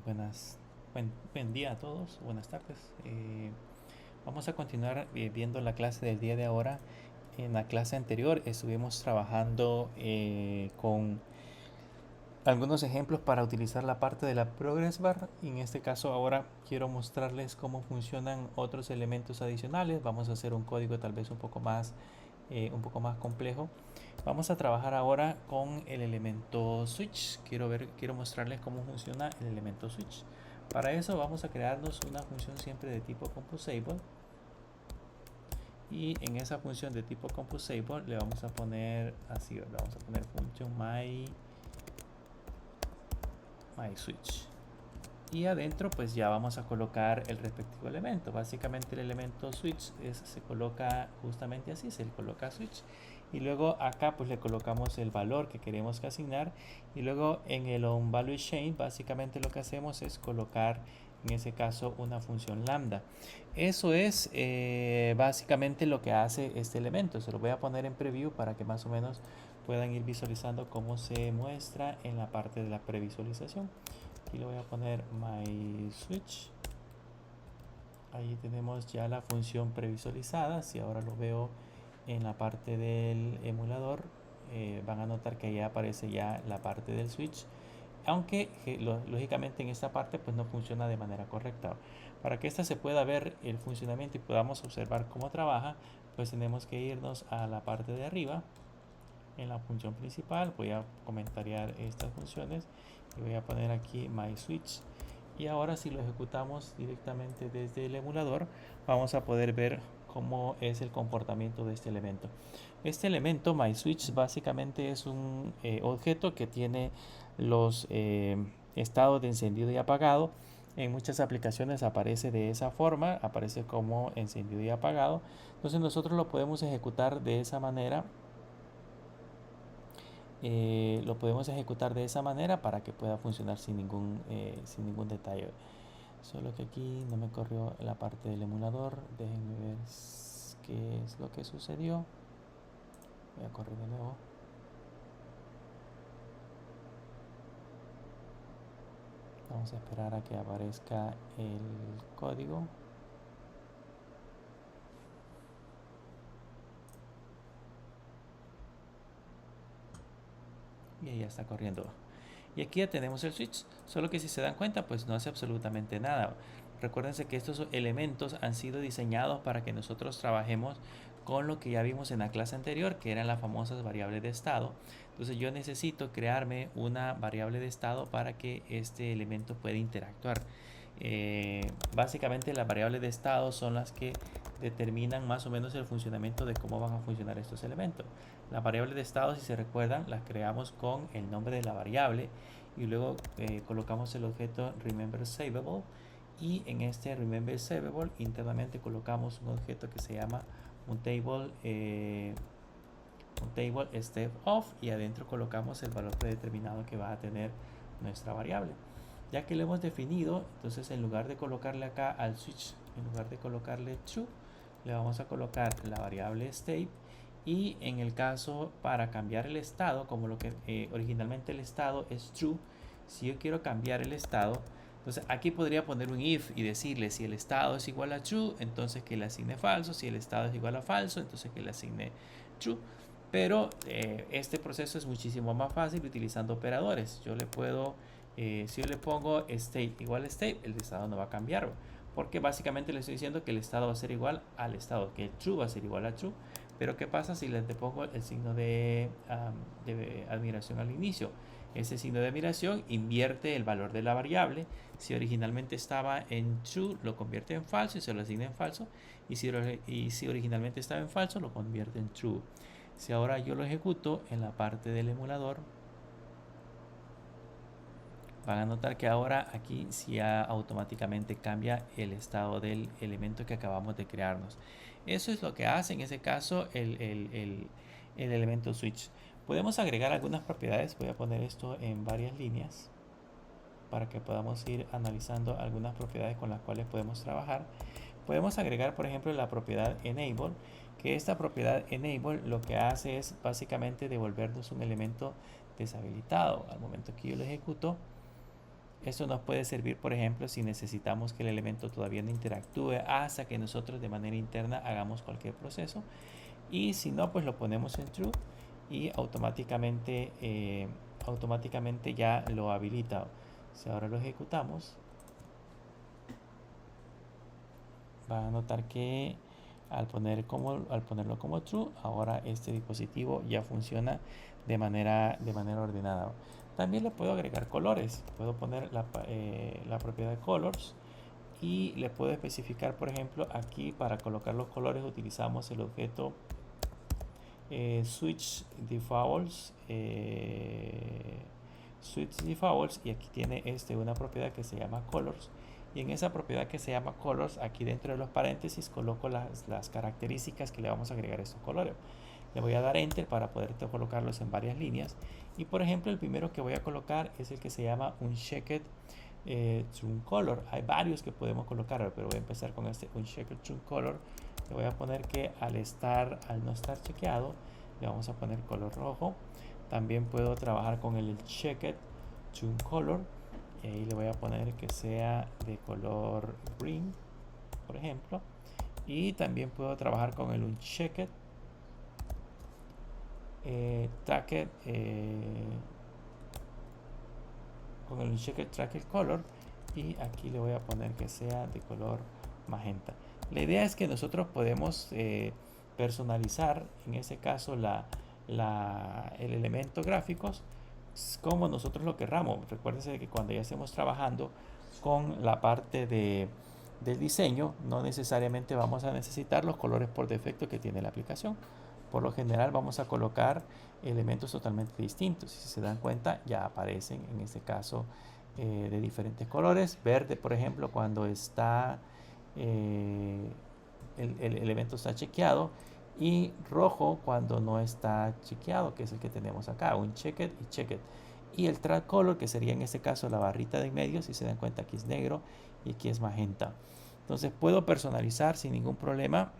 Buen día a todos, buenas tardes. Vamos a continuar viendo la clase del día de ahora. En la clase anterior estuvimos trabajando con algunos ejemplos para utilizar la parte de la Progress Bar. En este caso ahora quiero mostrarles cómo funcionan otros elementos adicionales. Vamos a hacer un código tal vez un poco más complejo. Vamos a trabajar ahora con el elemento switch. Quiero mostrarles cómo funciona el elemento switch. Para eso vamos a crearnos una función siempre de tipo composable. Y en esa función de tipo composable le vamos a poner así, le vamos a poner function my_switch. Y adentro pues ya vamos a colocar el respectivo elemento. Básicamente el elemento switch se coloca justamente así, se le coloca switch. Y luego acá pues le colocamos el valor que queremos asignar. Y luego en el onValueChain básicamente lo que hacemos es colocar en ese caso una función lambda. Eso es básicamente lo que hace este elemento. Se lo voy a poner en preview para que más o menos puedan ir visualizando cómo se muestra en la parte de la previsualización. Aquí le voy a poner mySwitch. Ahí tenemos ya la función previsualizada. Si ahora lo veo en la parte del emulador, van a notar que ya aparece ya la parte del switch, aunque lógicamente en esta parte pues no funciona de manera correcta. Para que esta se pueda ver el funcionamiento y podamos observar cómo trabaja, pues tenemos que irnos a la parte de arriba en la función principal. Voy a comentariar estas funciones y voy a poner aquí mySwitch. Y ahora si lo ejecutamos directamente desde el emulador, vamos a poder ver cómo es el comportamiento de este elemento. Este elemento mySwitch básicamente es un objeto que tiene los estados de encendido y apagado. En muchas aplicaciones aparece de esa forma, aparece como encendido y apagado. Entonces nosotros lo podemos ejecutar de esa manera. Lo podemos ejecutar de esa manera para que pueda funcionar sin ningún detalle. Solo que aquí no me corrió la parte del emulador. Déjenme ver qué es lo que sucedió. Voy a correr de nuevo. Vamos a esperar a que aparezca el código. Y ahí ya está corriendo. Y aquí ya tenemos el switch, solo que si se dan cuenta pues no hace absolutamente nada. Recuérdense que estos elementos han sido diseñados para que nosotros trabajemos con lo que ya vimos en la clase anterior, que eran las famosas variables de estado. Entonces yo necesito crearme una variable de estado para que este elemento pueda interactuar. Básicamente las variables de estado son las que determinan más o menos el funcionamiento de cómo van a funcionar estos elementos. Las variables de estado, si se recuerdan, las creamos con el nombre de la variable y luego colocamos el objeto rememberSaveable, y en este rememberSaveable internamente colocamos un objeto que se llama un table step_off, y adentro colocamos el valor predeterminado que va a tener nuestra variable. Ya que lo hemos definido, entonces en lugar de colocarle acá al switch, en lugar de colocarle true, le vamos a colocar la variable state. Y en el caso para cambiar el estado, como lo que originalmente el estado es true, si yo quiero cambiar el estado, entonces aquí podría poner un if y decirle si el estado es igual a true, entonces que le asigne falso; si el estado es igual a falso, entonces que le asigne true. Pero este proceso es muchísimo más fácil utilizando operadores. Si yo le pongo state igual a state, el estado no va a cambiar, porque básicamente le estoy diciendo que el estado va a ser igual al estado, que el true va a ser igual a true. Pero ¿qué pasa si le pongo el signo de admiración al inicio? Ese signo de admiración invierte el valor de la variable. Si originalmente estaba en true, lo convierte en falso y se lo asigna en falso. Y si originalmente estaba en falso, lo convierte en true. Si ahora yo lo ejecuto en la parte del emulador, van a notar que ahora aquí sí ya automáticamente cambia el estado del elemento que acabamos de crearnos. Eso es lo que hace en ese caso el elemento switch. Podemos agregar algunas propiedades. Voy a poner esto en varias líneas para que podamos ir analizando algunas propiedades con las cuales podemos trabajar. Podemos agregar, por ejemplo, la propiedad enable, que esta propiedad enable lo que hace es básicamente devolvernos un elemento deshabilitado. Al momento que yo lo ejecuto, Esto nos puede servir, por ejemplo, si necesitamos que el elemento todavía no interactúe hasta que nosotros de manera interna hagamos cualquier proceso. Y si no, pues lo ponemos en true y automáticamente ya lo habilita. Si ahora lo ejecutamos, va a notar que al ponerlo como true, ahora este dispositivo ya funciona de manera ordenada. También le puedo agregar colores. Puedo poner la propiedad de colors y le puedo especificar, por ejemplo, aquí para colocar los colores utilizamos el objeto switch defaults y aquí tiene una propiedad que se llama colors, y en esa propiedad que se llama colors, aquí dentro de los paréntesis coloco las características que le vamos a agregar a estos colores. Le voy a dar enter para poder colocarlos en varias líneas, y por ejemplo el primero que voy a colocar es el que se llama unchecked true color. Hay varios que podemos colocar, pero voy a empezar con este unchecked true color. Le voy a poner que al no estar chequeado, le vamos a poner color rojo. También puedo trabajar con el checked true color, y ahí le voy a poner que sea de color green, por ejemplo. Y también puedo trabajar con el unchecked tracked con el unchecked tracked color, y aquí le voy a poner que sea de color magenta. La idea es que nosotros podemos personalizar en ese caso el elemento gráficos como nosotros lo querramos. Recuérdense que cuando ya estemos trabajando con la parte del diseño, no necesariamente vamos a necesitar los colores por defecto que tiene la aplicación. Por lo general vamos a colocar elementos totalmente distintos. Si se dan cuenta, ya aparecen en este caso de diferentes colores. Verde, por ejemplo, cuando está el elemento está chequeado, y rojo cuando no está chequeado, que es el que tenemos acá, un checked y checked. Y el track color, que sería en este caso la barrita de en medio, si se dan cuenta aquí es negro y aquí es magenta. Entonces puedo personalizar sin ningún problema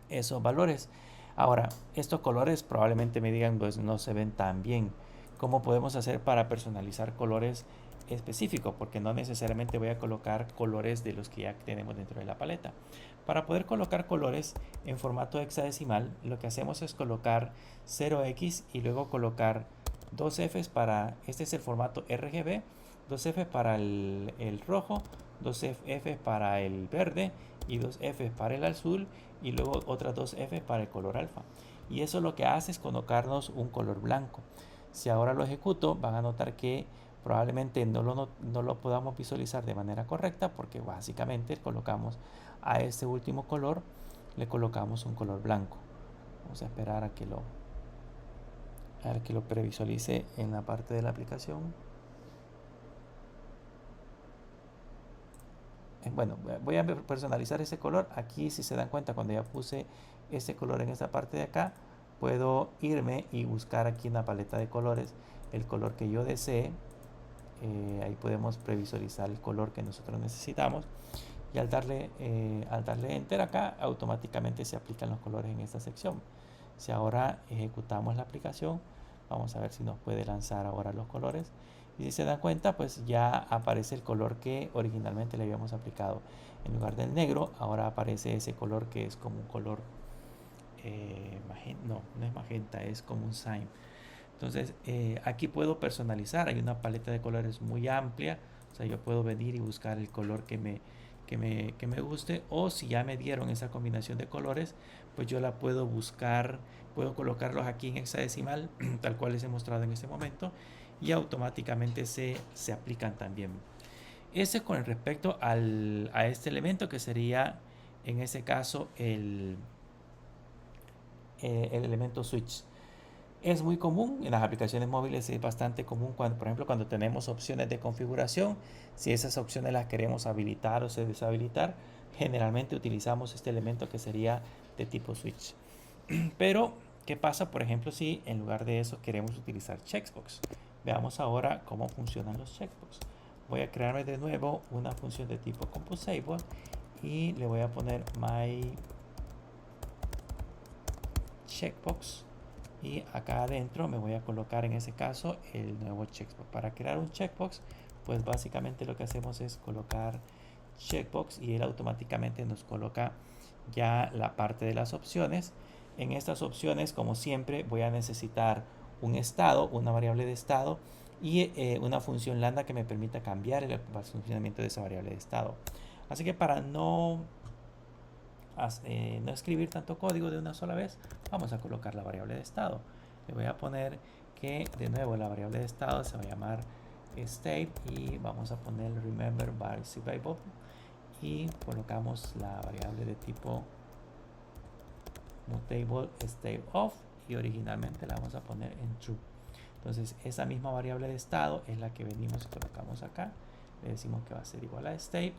esos valores. Ahora, estos colores probablemente me digan, pues no se ven tan bien. ¿Cómo podemos hacer para personalizar colores específicos? Porque no necesariamente voy a colocar colores de los que ya tenemos dentro de la paleta. Para poder colocar colores en formato hexadecimal, lo que hacemos es colocar 0x y luego colocar 2 Fs para, este es el formato RGB, 2 Fs para el rojo, 2 Fs para el verde y 2 Fs para el azul, y luego otras 2 Fs para el color alfa. Y eso lo que hace es colocarnos un color blanco. Si ahora lo ejecuto, van a notar que probablemente no lo podamos visualizar de manera correcta, porque básicamente colocamos a este último color, le colocamos un color blanco. Vamos a esperar a que lo previsualice en la parte de la aplicación. Bueno, voy a personalizar ese color. Aquí, si se dan cuenta, cuando ya puse ese color en esta parte de acá, puedo irme y buscar aquí en la paleta de colores el color que yo desee. Ahí podemos previsualizar el color que nosotros necesitamos, y al darle enter acá, automáticamente se aplican los colores en esta sección. Si ahora ejecutamos la aplicación, vamos a ver si nos puede lanzar ahora los colores. Y si se dan cuenta, pues ya aparece el color que originalmente le habíamos aplicado. En lugar del negro, ahora aparece ese color que es como un color magenta. No es magenta, es como un cyan. Entonces aquí puedo personalizar. Hay una paleta de colores muy amplia. O sea, yo puedo venir y buscar el color que me guste, o si ya me dieron esa combinación de colores, pues yo la puedo buscar, puedo colocarlos aquí en hexadecimal tal cual les he mostrado en este momento, y automáticamente se aplican también. Ese con respecto a este elemento, que sería en ese caso el elemento switch. Es muy común en las aplicaciones móviles, es bastante común cuando, por ejemplo, cuando tenemos opciones de configuración, si esas opciones las queremos habilitar o deshabilitar, generalmente utilizamos este elemento que sería de tipo switch. Pero, ¿qué pasa, por ejemplo, si en lugar de eso queremos utilizar checkbox? Veamos ahora cómo funcionan los checkbox. Voy a crearme de nuevo una función de tipo composable y le voy a poner my checkbox. Y acá adentro me voy a colocar en ese caso el nuevo checkbox. Para crear un checkbox pues básicamente lo que hacemos es colocar checkbox y él automáticamente nos coloca ya la parte de las opciones. En estas opciones, como siempre, voy a necesitar un estado, una variable de estado y una función lambda que me permita cambiar el funcionamiento de esa variable de estado. Así que para no escribir tanto código de una sola vez, vamos a colocar la variable de estado. Le voy a poner que de nuevo la variable de estado se va a llamar state y vamos a poner remember variable y colocamos la variable de tipo mutable state of y originalmente la vamos a poner en true. Entonces esa misma variable de estado es la que venimos y colocamos acá. Le decimos que va a ser igual a state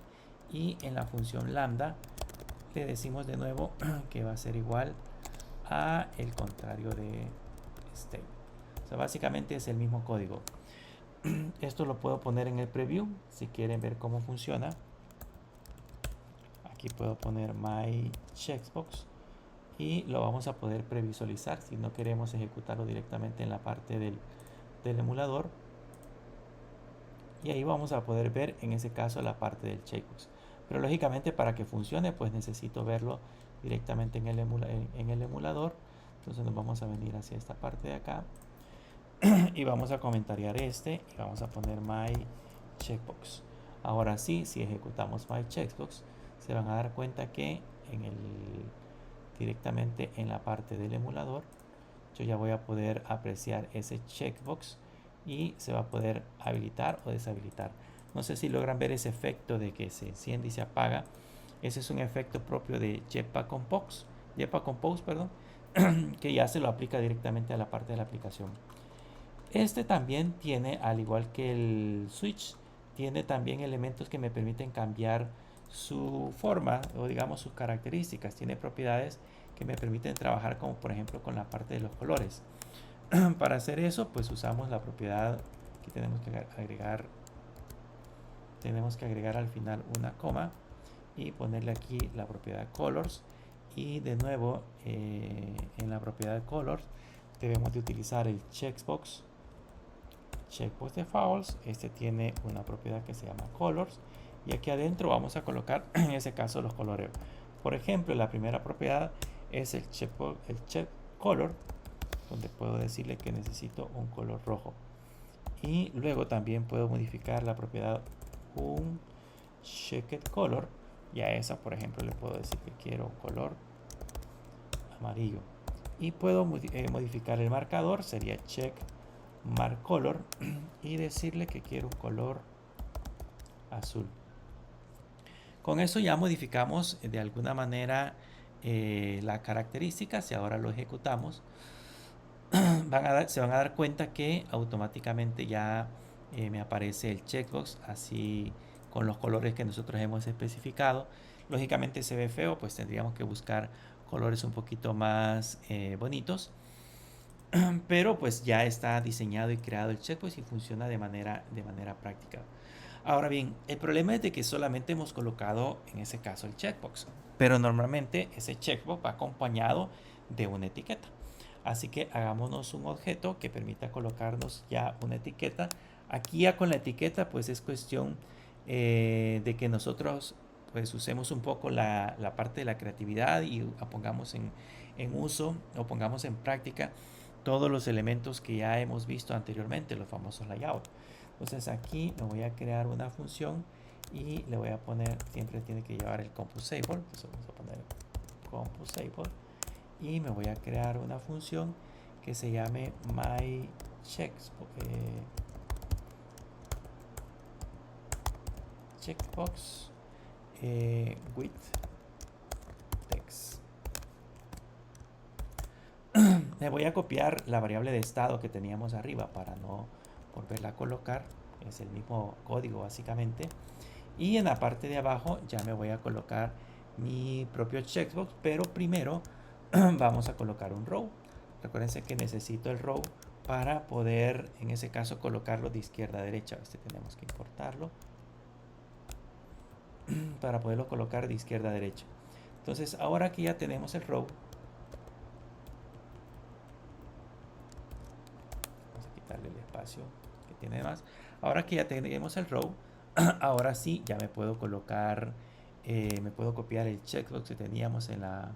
y en la función lambda le decimos de nuevo que va a ser igual a el contrario de state. O sea, básicamente es el mismo código. Esto lo puedo poner en el preview si quieren ver cómo funciona. Aquí puedo poner my checkbox y lo vamos a poder previsualizar si no queremos ejecutarlo directamente en la parte del emulador. Y ahí vamos a poder ver en ese caso la parte del checkbox. Pero lógicamente para que funcione pues necesito verlo directamente en el emulador. Entonces nos vamos a venir hacia esta parte de acá y vamos a comentariar y vamos a poner my checkbox. Ahora sí, si ejecutamos my checkbox, se van a dar cuenta que directamente en la parte del emulador yo ya voy a poder apreciar ese checkbox y se va a poder habilitar o deshabilitar. No sé si logran ver ese efecto de que se enciende y se apaga. Ese es un efecto propio de Jetpack Compose, perdón, que ya se lo aplica directamente a la parte de la aplicación. Este también tiene, al igual que el switch, tiene también elementos que me permiten cambiar su forma o digamos sus características. Tiene propiedades que me permiten trabajar como por ejemplo con la parte de los colores. Para hacer eso pues usamos la propiedad que tenemos que agregar al final una coma y ponerle aquí la propiedad colors y de nuevo en la propiedad colors debemos de utilizar el checkbox de false. Este tiene una propiedad que se llama colors y aquí adentro vamos a colocar en ese caso los colores. Por ejemplo, la primera propiedad es el check color, donde puedo decirle que necesito un color rojo. Y luego también puedo modificar la propiedad un checked color y a esa por ejemplo le puedo decir que quiero un color amarillo. Y puedo modificar el marcador, sería check mark color y decirle que quiero un color azul. Con eso ya modificamos de alguna manera la característica. Si ahora lo ejecutamos se van a dar cuenta que automáticamente ya me aparece el checkbox así con los colores que nosotros hemos especificado. Lógicamente se ve feo, pues tendríamos que buscar colores un poquito más bonitos, pero pues ya está diseñado y creado el checkbox y funciona de manera práctica. Ahora bien, el problema es de que solamente hemos colocado en ese caso el checkbox, pero normalmente ese checkbox va acompañado de una etiqueta. Así que hagámonos un objeto que permita colocarnos ya una etiqueta. Aquí ya con la etiqueta pues es cuestión de que nosotros pues usemos un poco la parte de la creatividad y pongamos en uso o pongamos en práctica todos los elementos que ya hemos visto anteriormente, los famosos layouts. Entonces aquí me voy a crear una función y le voy a poner, siempre tiene que llevar el composable, entonces vamos a poner composable y me voy a crear una función que se llame my checkbox with text. Me voy a copiar la variable de estado que teníamos arriba para no volverla a colocar. Es el mismo código básicamente. Y en la parte de abajo ya me voy a colocar mi propio checkbox, pero primero vamos a colocar un row. Recuérdense que necesito el row para poder en ese caso colocarlo de izquierda a derecha. Tenemos que importarlo para poderlo colocar de izquierda a derecha. Entonces ahora que ya tenemos el row, vamos a quitarle el espacio que tiene de más. Ahora que ya tenemos el row, ahora sí ya me puedo colocar, me puedo copiar el checkbox que teníamos en la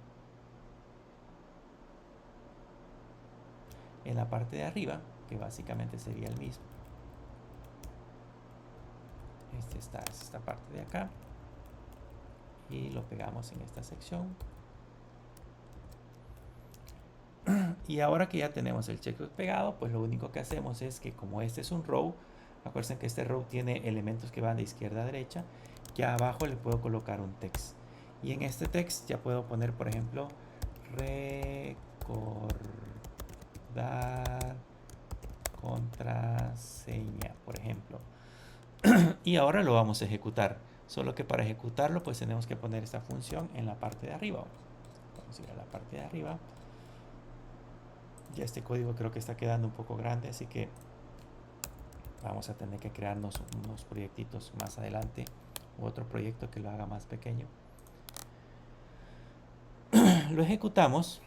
parte de arriba, que básicamente sería el mismo. Es esta parte de acá. Y lo pegamos en esta sección. Y ahora que ya tenemos el checkbox pegado, pues lo único que hacemos es que, como este es un row, acuérdense que este row tiene elementos que van de izquierda a derecha, ya abajo le puedo colocar un text. Y en este text ya puedo poner, por ejemplo, recordar contraseña, por ejemplo. Y ahora lo vamos a ejecutar. Solo que para ejecutarlo, pues tenemos que poner esta función en la parte de arriba. Vamos a ir a la parte de arriba. Ya este código creo que está quedando un poco grande, así que vamos a tener que crearnos unos proyectitos más adelante, u otro proyecto que lo haga más pequeño. Lo ejecutamos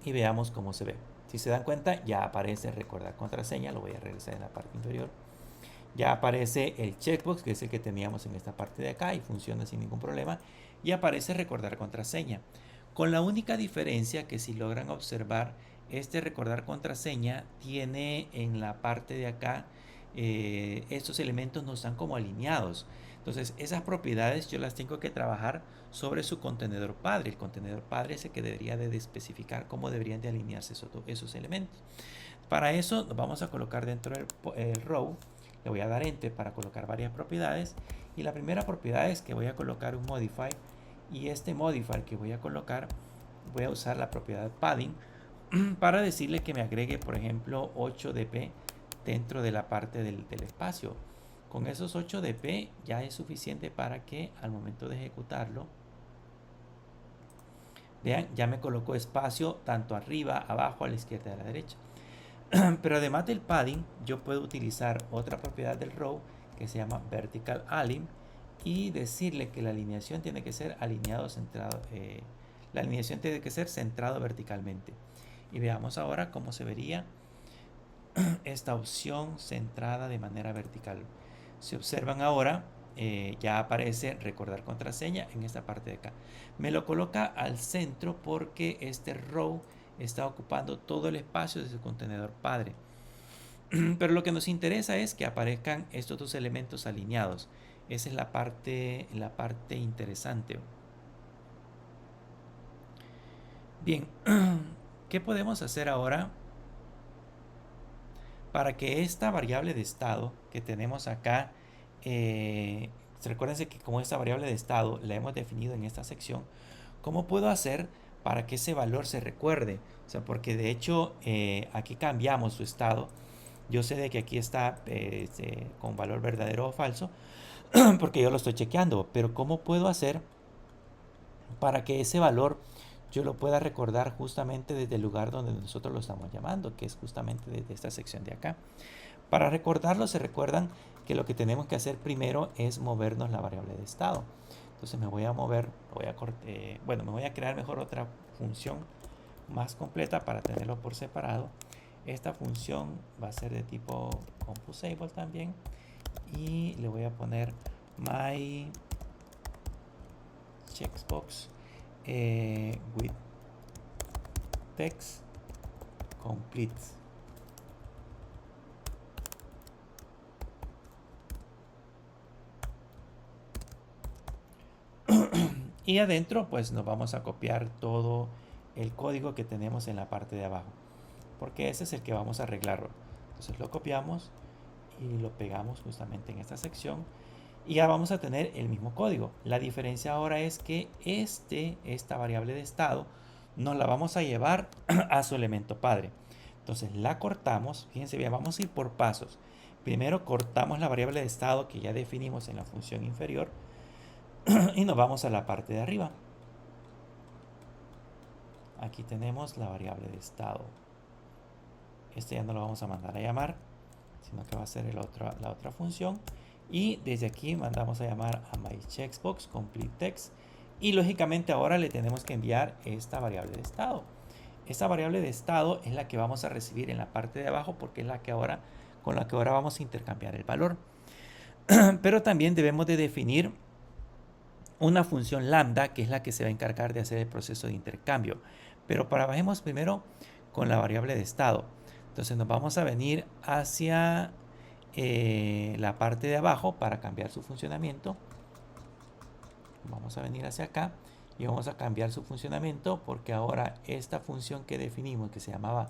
y veamos cómo se ve. Si se dan cuenta, ya aparece recordar contraseña. Lo voy a regresar en la parte inferior. Ya aparece el checkbox, que es el que teníamos en esta parte de acá y funciona sin ningún problema. Y aparece recordar contraseña. Con la única diferencia que, si logran observar, este recordar contraseña tiene en la parte de acá, estos elementos no están como alineados. Entonces esas propiedades yo las tengo que trabajar sobre su contenedor padre. El contenedor padre es el que debería de especificar cómo deberían de alinearse esos elementos. Para eso nos vamos a colocar dentro del row. Le voy a dar enter para colocar varias propiedades. Y la primera propiedad es que voy a colocar un modify. Y este modifier que voy a colocar, voy a usar la propiedad padding para decirle que me agregue, por ejemplo, 8 dp dentro de la parte del espacio. Con esos 8 dp ya es suficiente para que al momento de ejecutarlo, vean, ya me colocó espacio tanto arriba, abajo, a la izquierda y a la derecha. Pero además del padding, yo puedo utilizar otra propiedad del row que se llama vertical align y decirle que la alineación tiene que ser alineado centrado, la alineación tiene que ser centrado verticalmente. Y veamos ahora cómo se vería esta opción centrada de manera vertical. Si observan ahora, ya aparece recordar contraseña en esta parte de acá. Me lo coloca al centro porque este row está ocupando todo el espacio de su contenedor padre. Pero lo que nos interesa es que aparezcan estos dos elementos alineados. Esa es la parte interesante. Bien, ¿qué podemos hacer ahora para que esta variable de estado que tenemos acá, recuérdense que como esta variable de estado la hemos definido en esta sección, ¿cómo puedo hacer para que ese valor se recuerde? O sea, porque de hecho aquí cambiamos su estado. Yo sé de que aquí está con valor verdadero o falso, porque yo lo estoy chequeando, pero ¿cómo puedo hacer para que ese valor yo lo pueda recordar justamente desde el lugar donde nosotros lo estamos llamando, que es justamente desde esta sección de acá? Para recordarlo, se recuerdan que lo que tenemos que hacer primero es movernos la variable de estado. Entonces me voy a mover, me voy a crear mejor otra función más completa para tenerlo por separado. Esta función va a ser de tipo composable también y le voy a poner my checkbox with text complete. Y adentro pues nos vamos a copiar todo el código que tenemos en la parte de abajo, porque ese es el que vamos a arreglarlo. Entonces lo copiamos y lo pegamos justamente en esta sección y ya vamos a tener el mismo código. La diferencia ahora es que esta variable de estado nos la vamos a llevar a su elemento padre. Entonces la cortamos. Fíjense bien, vamos a ir por pasos. Primero cortamos la variable de estado que ya definimos en la función inferior y nos vamos a la parte de arriba. Aquí tenemos la variable de estado. Este ya no lo vamos a mandar a llamar, sino que va a ser la otra función. Y desde aquí mandamos a llamar a myCheckbox complete text. Y lógicamente ahora le tenemos que enviar esta variable de estado. Esta variable de estado es la que vamos a recibir en la parte de abajo porque es la que ahora con la que ahora vamos a intercambiar el valor. Pero también debemos de definir una función lambda, que es la que se va a encargar de hacer el proceso de intercambio. Pero trabajemos primero con la variable de estado. Entonces nos vamos a venir hacia la parte de abajo para cambiar su funcionamiento. Vamos a venir hacia acá y vamos a cambiar su funcionamiento, porque ahora esta función que definimos, que se llamaba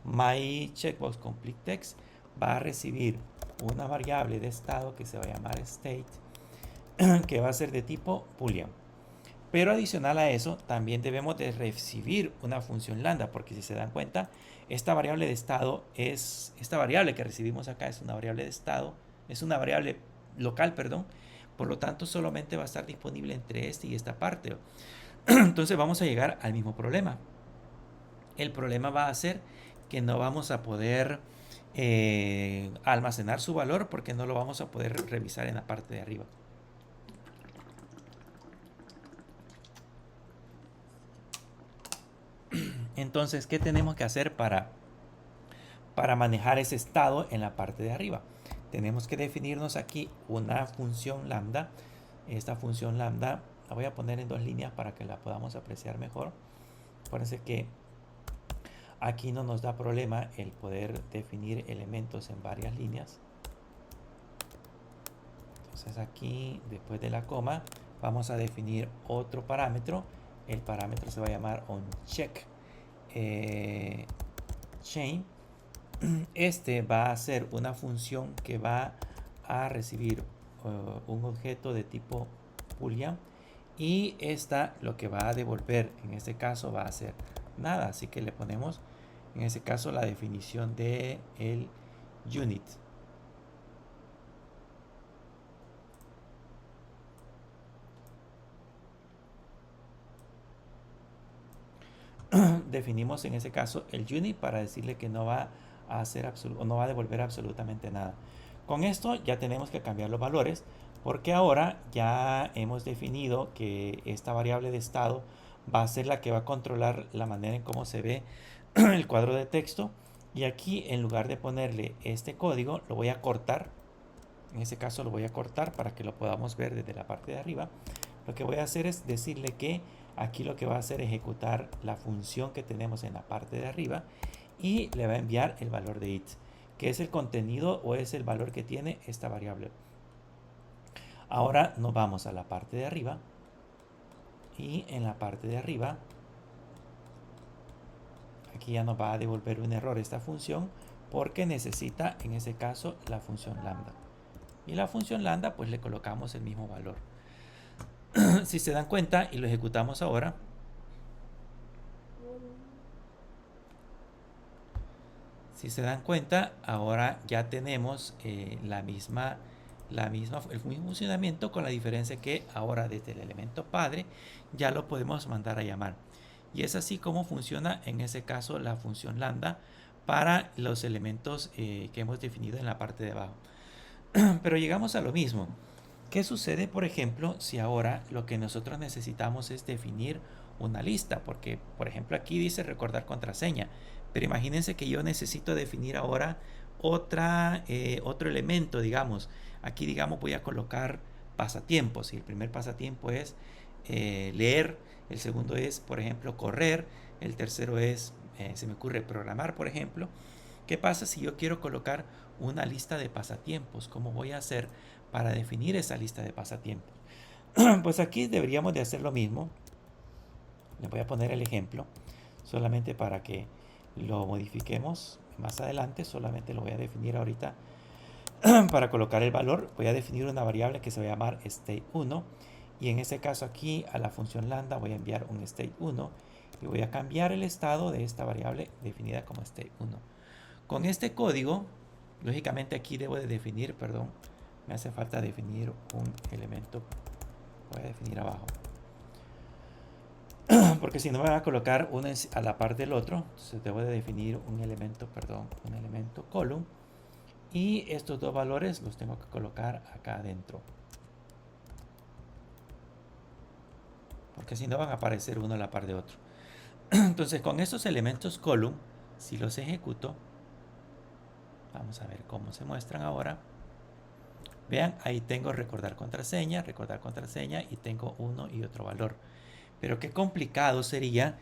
myCheckboxCompleteText, va a recibir una variable de estado que se va a llamar state, que va a ser de tipo boolean. Pero adicional a eso, también debemos de recibir una función lambda, porque si se dan cuenta, esta variable de estado esta variable que recibimos acá es una variable de estado, es una variable local, perdón. Por lo tanto, solamente va a estar disponible entre este y esta parte. Entonces vamos a llegar al mismo problema. El problema va a ser que no vamos a poder almacenar su valor, porque no lo vamos a poder revisar en la parte de arriba. Entonces, ¿qué tenemos que hacer para manejar ese estado en la parte de arriba? Tenemos que definirnos aquí una función lambda. Esta función lambda la voy a poner en 2 líneas para que la podamos apreciar mejor. Acuérdense que aquí no nos da problema el poder definir elementos en varias líneas. Entonces aquí, después de la coma, vamos a definir otro parámetro. El parámetro se va a llamar onCheck chain. Este va a ser una función que va a recibir un objeto de tipo boolean, y esta lo que va a devolver en este caso va a ser nada, así que le ponemos en este caso la definición de el unit. Definimos en ese caso el unit para decirle que no va a hacer no va a devolver absolutamente nada. Con esto ya tenemos que cambiar los valores, porque ahora ya hemos definido que esta variable de estado va a ser la que va a controlar la manera en cómo se ve el cuadro de texto. Y aquí, en lugar de ponerle este código, lo voy a cortar. En este caso lo voy a cortar para que lo podamos ver desde la parte de arriba. Lo que voy a hacer es decirle que aquí lo que va a hacer es ejecutar la función que tenemos en la parte de arriba, y le va a enviar el valor de it, que es el contenido o es el valor que tiene esta variable. Ahora nos vamos a la parte de arriba, y en la parte de arriba aquí ya nos va a devolver un error esta función, porque necesita en ese caso la función lambda, y la función lambda pues le colocamos el mismo valor. Si se dan cuenta y lo ejecutamos ahora, si se dan cuenta, ahora ya tenemos el mismo funcionamiento, con la diferencia que ahora desde el elemento padre ya lo podemos mandar a llamar. Y es así como funciona en ese caso la función lambda para los elementos que hemos definido en la parte de abajo. Pero llegamos a lo mismo. ¿Qué sucede, por ejemplo, si ahora lo que nosotros necesitamos es definir una lista? Porque, por ejemplo, aquí dice recordar contraseña. Pero imagínense que yo necesito definir ahora otro elemento, digamos. Aquí, digamos, voy a colocar pasatiempos. Y el primer pasatiempo es leer. El segundo es, por ejemplo, correr. El tercero es, se me ocurre, programar, por ejemplo. ¿Qué pasa si yo quiero colocar una lista de pasatiempos? ¿Cómo voy a hacer para definir esa lista de pasatiempos? Pues aquí deberíamos de hacer lo mismo. Les voy a poner el ejemplo solamente para que lo modifiquemos más adelante. Solamente lo voy a definir ahorita. Para colocar el valor voy a definir una variable que se va a llamar state1, y en este caso aquí a la función lambda voy a enviar un state1 y voy a cambiar el estado de esta variable definida como state1. Con este código, lógicamente aquí debo de definir, perdón, me hace falta definir un elemento. Voy a definir abajo, porque si no me va a colocar uno a la par del otro. Entonces debo de definir un elemento, perdón, un elemento column, y estos dos valores los tengo que colocar acá adentro, porque si no van a aparecer uno a la par de otro. Entonces con estos elementos column, si los ejecuto, Vamos a ver cómo se muestran ahora. Vean, ahí tengo recordar contraseña y tengo uno y otro valor. Pero qué complicado sería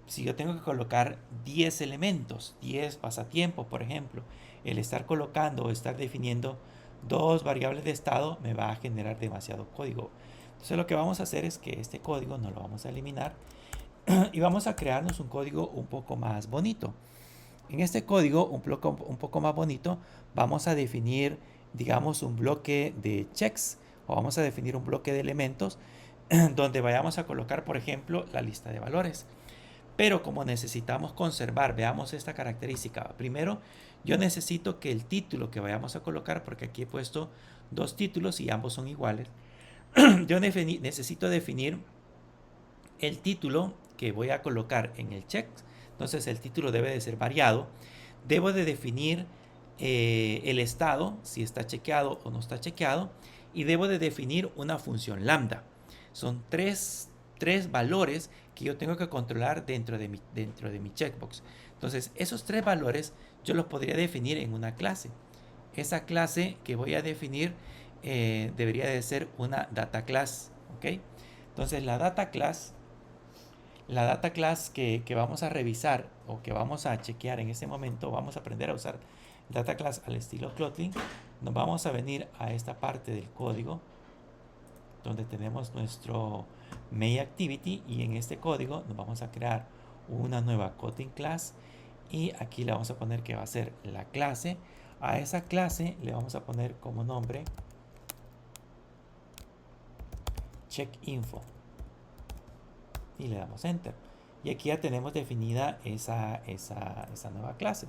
si yo tengo que colocar 10 elementos, 10 pasatiempos, por ejemplo. El estar colocando o estar definiendo dos variables de estado me va a generar demasiado código. Entonces lo que vamos a hacer es que este código no lo vamos a eliminar y vamos a crearnos un código un poco más bonito. En este código un poco más bonito vamos a definir, digamos, un bloque de checks o vamos a definir un bloque de elementos donde vayamos a colocar, por ejemplo, la lista de valores. Pero como necesitamos conservar, veamos esta característica. Primero, yo necesito que el título que vayamos a colocar, porque aquí he puesto dos títulos y ambos son iguales, yo necesito definir el título que voy a colocar en el check. Entonces el título debe de ser variado. Debo de definir el estado, si está chequeado o no está chequeado, y debo de definir una función lambda. Son tres valores que yo tengo que controlar dentro de mi checkbox. Entonces esos tres valores yo los podría definir en una clase. Esa clase que voy a definir debería de ser una data class, ¿ok? Entonces la data class que vamos a revisar o que vamos a chequear en este momento, vamos a aprender a usar data class al estilo Kotlin. Nos vamos a venir a esta parte del código donde tenemos nuestro main activity y en este código nos vamos a crear una nueva Kotlin class y aquí le vamos a poner que va a ser la clase. A esa clase le vamos a poner como nombre checkinfo y le damos enter y aquí ya tenemos definida esa nueva clase.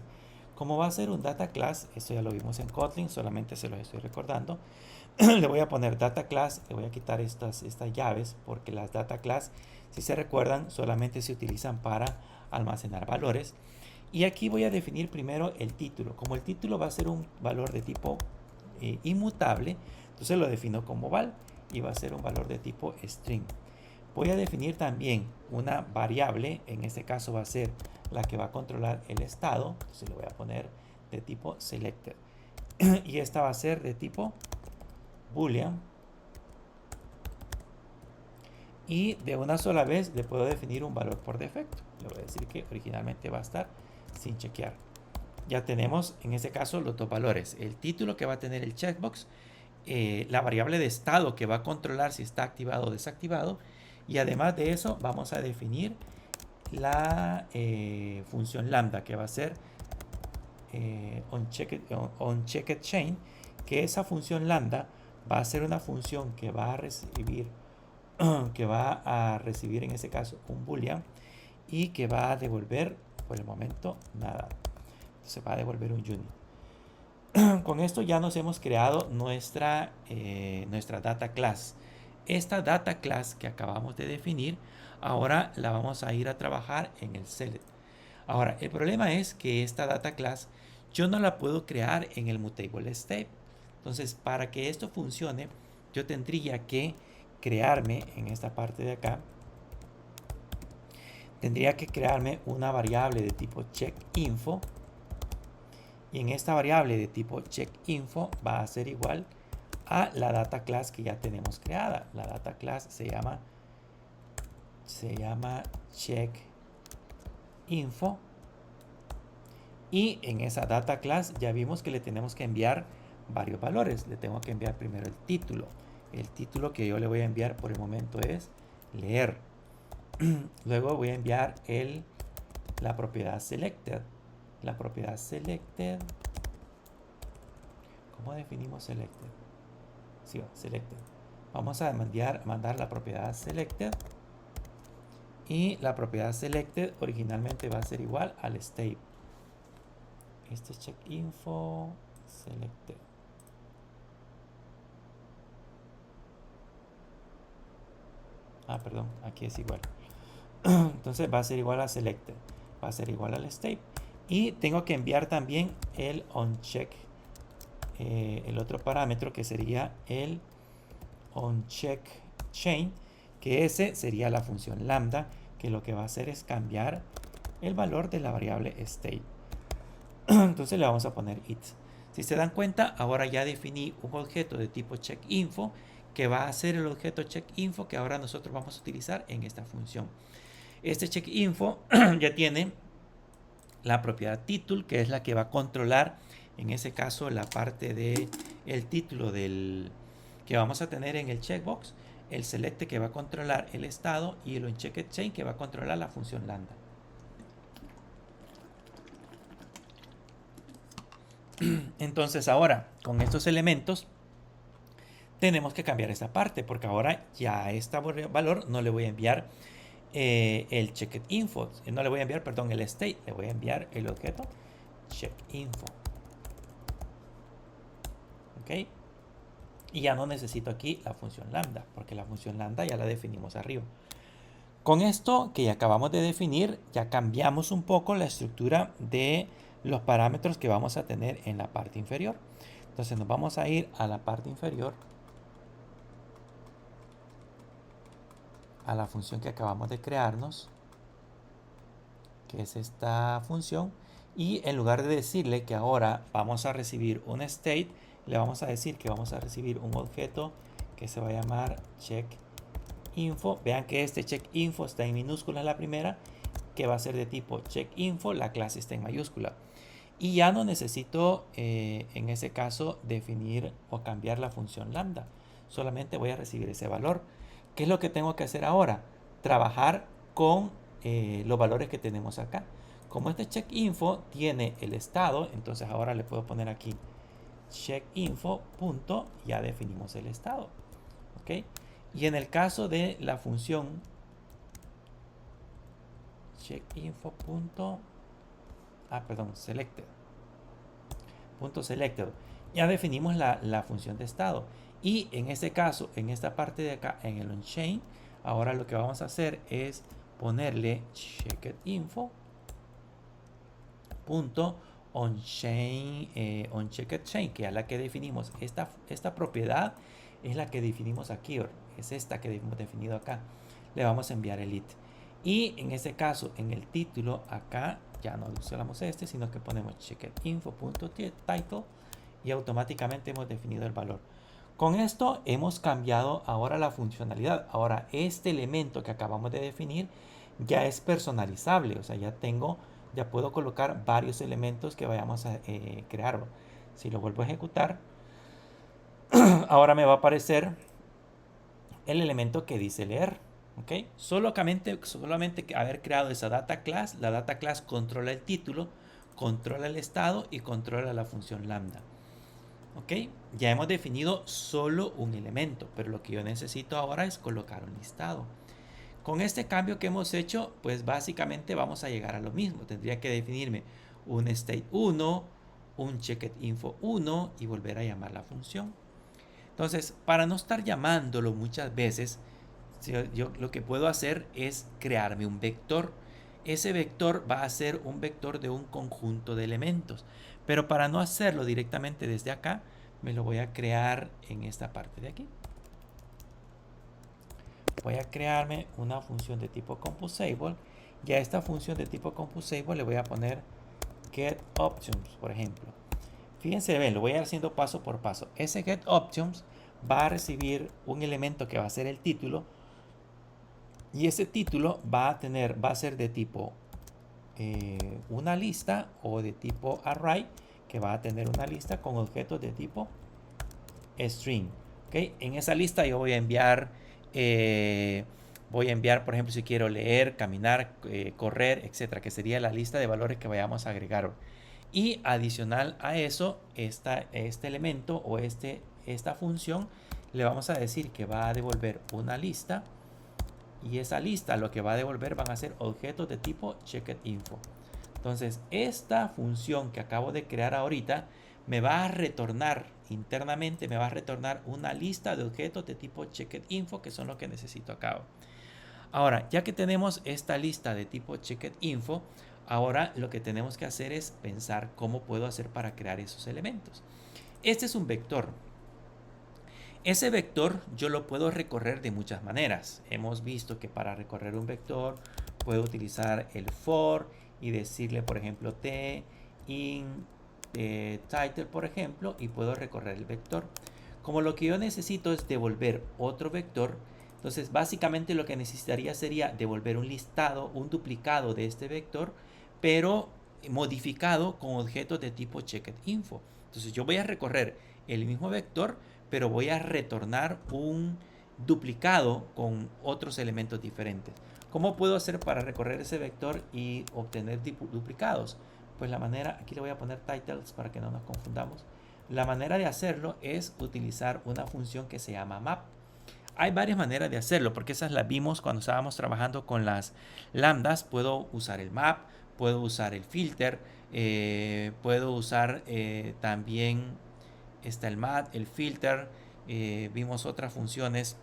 Como va a ser un data class, esto ya lo vimos en Kotlin, solamente se lo estoy recordando. Le voy a poner data class, le voy a quitar estas llaves porque las data class, si se recuerdan, solamente se utilizan para almacenar valores. Y aquí voy a definir primero el título. Como el título va a ser un valor de tipo inmutable, entonces lo defino como val y va a ser un valor de tipo string. Voy a definir también una variable, en este caso va a ser la que va a controlar el estado, entonces le voy a poner de tipo selected. Y esta va a ser de tipo boolean. Y de una sola vez le puedo definir un valor por defecto. Le voy a decir que originalmente va a estar sin chequear. Ya tenemos en este caso los dos valores. El título que va a tener el checkbox, la variable de estado que va a controlar si está activado o desactivado. Y además de eso vamos a definir la función lambda que va a ser onChecked chain, que esa función lambda va a ser una función que va a recibir en este caso un boolean y que va a devolver por el momento nada. Entonces va a devolver un unit. Con esto ya nos hemos creado nuestra data class. Esta data class que acabamos de definir, ahora la vamos a ir a trabajar en el select. Ahora, el problema es que esta data class yo no la puedo crear en el mutable state. Entonces, para que esto funcione, yo tendría que crearme en esta parte de acá, tendría que crearme una variable de tipo checkinfo y en esta variable de tipo checkinfo va a ser igual a la data class que ya tenemos creada. La data class se llama checkinfo y en esa data class ya vimos que le tenemos que enviar varios valores. Le tengo que enviar primero el título. El título que yo le voy a enviar por el momento es leer. Luego voy a enviar la propiedad selected. La propiedad selected. ¿Cómo definimos selected? Sí, selected. Vamos a mandar la propiedad selected. Y la propiedad selected originalmente va a ser igual al state. Este es checkinfo selected. Perdón, aquí es igual. Entonces va a ser igual a selected, va a ser igual al state y tengo que enviar también el onCheck, el otro parámetro que sería el onCheckChain, que ese sería la función lambda, que lo que va a hacer es cambiar el valor de la variable state. Entonces le vamos a poner it. Si se dan cuenta, ahora ya definí un objeto de tipo checkInfo que va a ser el objeto checkInfo que ahora nosotros vamos a utilizar en esta función. Este checkInfo ya tiene la propiedad title, que es la que va a controlar, en ese caso, la parte de el título del que vamos a tener en el checkbox, el select que va a controlar el estado y el onCheckedChain que va a controlar la función lambda. Entonces ahora, con estos elementos, tenemos que cambiar esta parte, porque ahora ya a este valor no le voy a enviar el checkInfo, no le voy a enviar, perdón, el state, le voy a enviar el objeto checkInfo. ¿Ok? Y ya no necesito aquí la función lambda, porque la función lambda ya la definimos arriba. Con esto que ya acabamos de definir, ya cambiamos un poco la estructura de los parámetros que vamos a tener en la parte inferior. Entonces nos vamos a ir a la parte inferior, a la función que acabamos de crearnos, que es esta función, y en lugar de decirle que ahora vamos a recibir un state, le vamos a decir que vamos a recibir un objeto que se va a llamar checkInfo. Vean que este checkInfo está en minúscula la primera, que va a ser de tipo checkInfo, la clase está en mayúscula. Y ya no necesito, en ese caso, definir o cambiar la función lambda. Solamente voy a recibir ese valor. ¿Qué es lo que tengo que hacer ahora? Trabajar con los valores que tenemos acá. Como este checkInfo tiene el estado, entonces ahora le puedo poner aquí checkInfo. Ya definimos el estado. ¿Ok? Y en el caso de la función checkInfo. Selected. Selected. Ya definimos la función de estado. Y en este caso, en esta parte de acá, en el onChain, ahora lo que vamos a hacer es ponerle checkedInfo. onCheckedChain, que es la que definimos. Esta propiedad es la que definimos aquí, es esta que hemos definido acá. Le vamos a enviar el it. Y en este caso, en el título, acá ya no usamos sino que ponemos checkedInfo.title y automáticamente hemos definido el valor. Con esto hemos cambiado ahora la funcionalidad. Ahora este elemento que acabamos de definir ya es personalizable, o sea, ya puedo colocar varios elementos que vayamos a crear. Si lo vuelvo a ejecutar, ahora me va a aparecer el elemento que dice leer. ¿Okay? Solamente haber creado esa data class, la data class controla el título, controla el estado y controla la función lambda. ¿Ok? Ya hemos definido solo un elemento, pero lo que yo necesito ahora es colocar un listado. Con este cambio que hemos hecho, pues básicamente vamos a llegar a lo mismo. Tendría que definirme un state 1, un checkedInfo 1 y volver a llamar la función. Entonces, para no estar llamándolo muchas veces, yo lo que puedo hacer es crearme un vector. Ese vector va a ser un vector de un conjunto de elementos. Pero para no hacerlo directamente desde acá, me lo voy a crear en esta parte de aquí. Voy a crearme una función de tipo composable. Y a esta función de tipo composable le voy a poner getOptions, por ejemplo. Fíjense, ven, lo voy a ir haciendo paso por paso. Ese getOptions va a recibir un elemento que va a ser el título. Y ese título va a ser de tipo una lista o de tipo array, que va a tener una lista con objetos de tipo string. ¿Okay? En esa lista yo voy a enviar, por ejemplo, si quiero leer, caminar, correr, etcétera, que sería la lista de valores que vayamos a agregar. Y adicional a eso, este elemento o esta función le vamos a decir que va a devolver una lista. Y esa lista lo que va a devolver van a ser objetos de tipo checkedInfo. Entonces, esta función que acabo de crear ahorita me va a retornar internamente, me va a retornar una lista de objetos de tipo checkedInfo, que son los que necesito acá. Ahora, ya que tenemos esta lista de tipo checkedInfo, ahora lo que tenemos que hacer es pensar cómo puedo hacer para crear esos elementos. Este es un vector. Ese vector yo lo puedo recorrer de muchas maneras. Hemos visto que para recorrer un vector puedo utilizar el for y decirle, por ejemplo, t in title, por ejemplo, y puedo recorrer el vector. Como lo que yo necesito es devolver otro vector, entonces básicamente lo que necesitaría sería devolver un listado, un duplicado de este vector, pero modificado con objetos de tipo checkedInfo. Entonces yo voy a recorrer el mismo vector, pero voy a retornar un duplicado con otros elementos diferentes. ¿Cómo puedo hacer para recorrer ese vector y obtener duplicados? Pues la manera, aquí le voy a poner titles para que no nos confundamos. La manera de hacerlo es utilizar una función que se llama map. Hay varias maneras de hacerlo, porque esas las vimos cuando estábamos trabajando con las lambdas. Puedo usar el map, puedo usar el filter, puedo usar también está el map, el filter. Vimos otras funciones,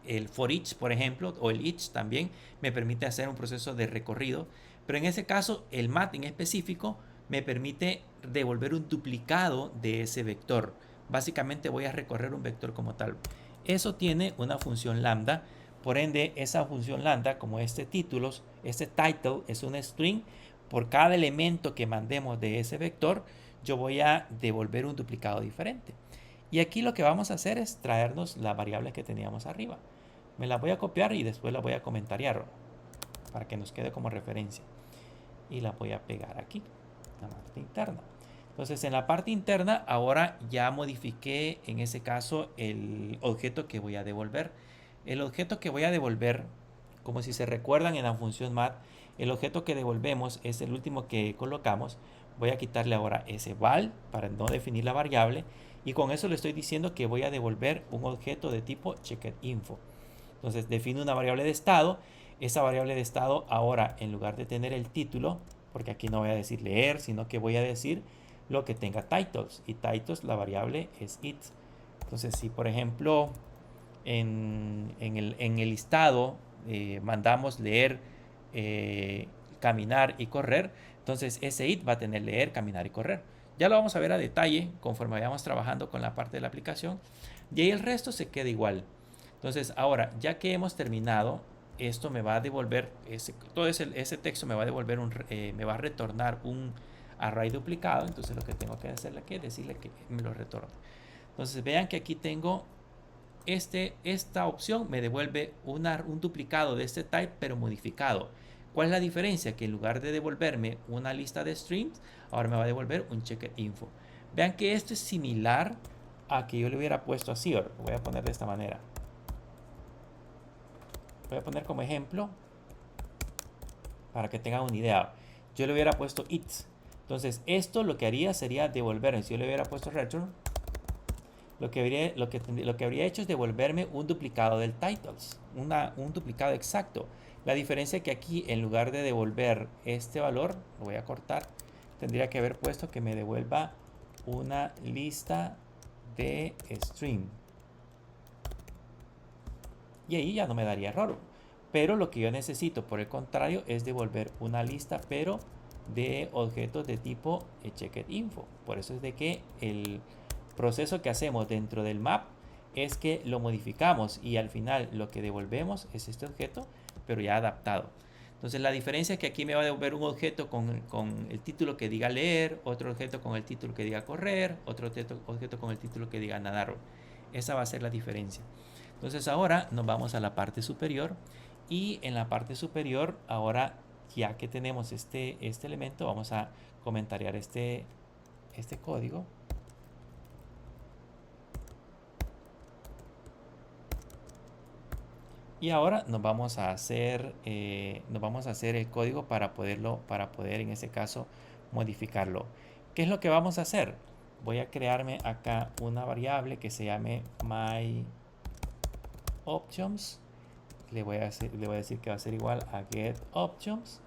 el for each, por ejemplo, o el each también me permite hacer un proceso de recorrido. Pero en ese caso, el mat en específico me permite devolver un duplicado de ese vector. Básicamente voy a recorrer un vector como tal. Eso tiene una función lambda. Por ende, esa función lambda, como este títulos, este title es un string, por cada elemento que mandemos de ese vector, yo voy a devolver un duplicado diferente. Y aquí lo que vamos a hacer es traernos las variables que teníamos arriba. Me las voy a copiar y después las voy a comentariar para que nos quede como referencia. Y las voy a pegar aquí, en la parte interna. Entonces en la parte interna ahora ya modifiqué en ese caso el objeto que voy a devolver. El objeto que voy a devolver, como si se recuerdan en la función mat, el objeto que devolvemos es el último que colocamos. Voy a quitarle ahora ese val para no definir la variable. Y con eso le estoy diciendo que voy a devolver un objeto de tipo checkedInfo. Entonces defino una variable de estado. Esa variable de estado ahora, en lugar de tener el título, porque aquí no voy a decir leer, sino que voy a decir lo que tenga titles. Y titles, la variable es it. Entonces si por ejemplo en el listado mandamos leer, caminar y correr, entonces ese it va a tener leer, caminar y correr. Ya lo vamos a ver a detalle conforme vayamos trabajando con la parte de la aplicación. Y ahí el resto se queda igual. Entonces ahora, ya que hemos terminado, esto me va a devolver, todo ese texto me va a devolver, me va a retornar un array duplicado. Entonces lo que tengo que hacerle aquí es decirle que me lo retorne. Entonces vean que aquí tengo esta opción me devuelve un duplicado de este type pero modificado. ¿Cuál es la diferencia? Que en lugar de devolverme una lista de streams, ahora me va a devolver un checkedInfo. Vean que esto es similar a que yo le hubiera puesto así. Ahora lo voy a poner de esta manera. Voy a poner como ejemplo para que tengan una idea. Yo le hubiera puesto it. Entonces esto lo que haría sería devolverme. Si yo le hubiera puesto return, lo que habría hecho es devolverme un duplicado del titles, un duplicado exacto. La diferencia es que aquí, en lugar de devolver este valor, lo voy a cortar, tendría que haber puesto que me devuelva una lista de stream. Y ahí ya no me daría error. Pero lo que yo necesito, por el contrario, es devolver una lista, pero de objetos de tipo checkedInfo. Por eso es de que el proceso que hacemos dentro del map es que lo modificamos y al final lo que devolvemos es este objeto, pero ya adaptado. Entonces la diferencia es que aquí me va a devolver un objeto con el título que diga leer, otro objeto con el título que diga correr, otro objeto con el título que diga nadar. Esa va a ser la diferencia. Entonces ahora nos vamos a la parte superior y en la parte superior ahora ya que tenemos este elemento vamos a comentariar este código. Y ahora nos vamos a hacer el código para poder en ese caso modificarlo. ¿Qué es lo que vamos a hacer? Voy a crearme acá una variable que se llame myOptions. Le voy a decir que va a ser igual a getOptions.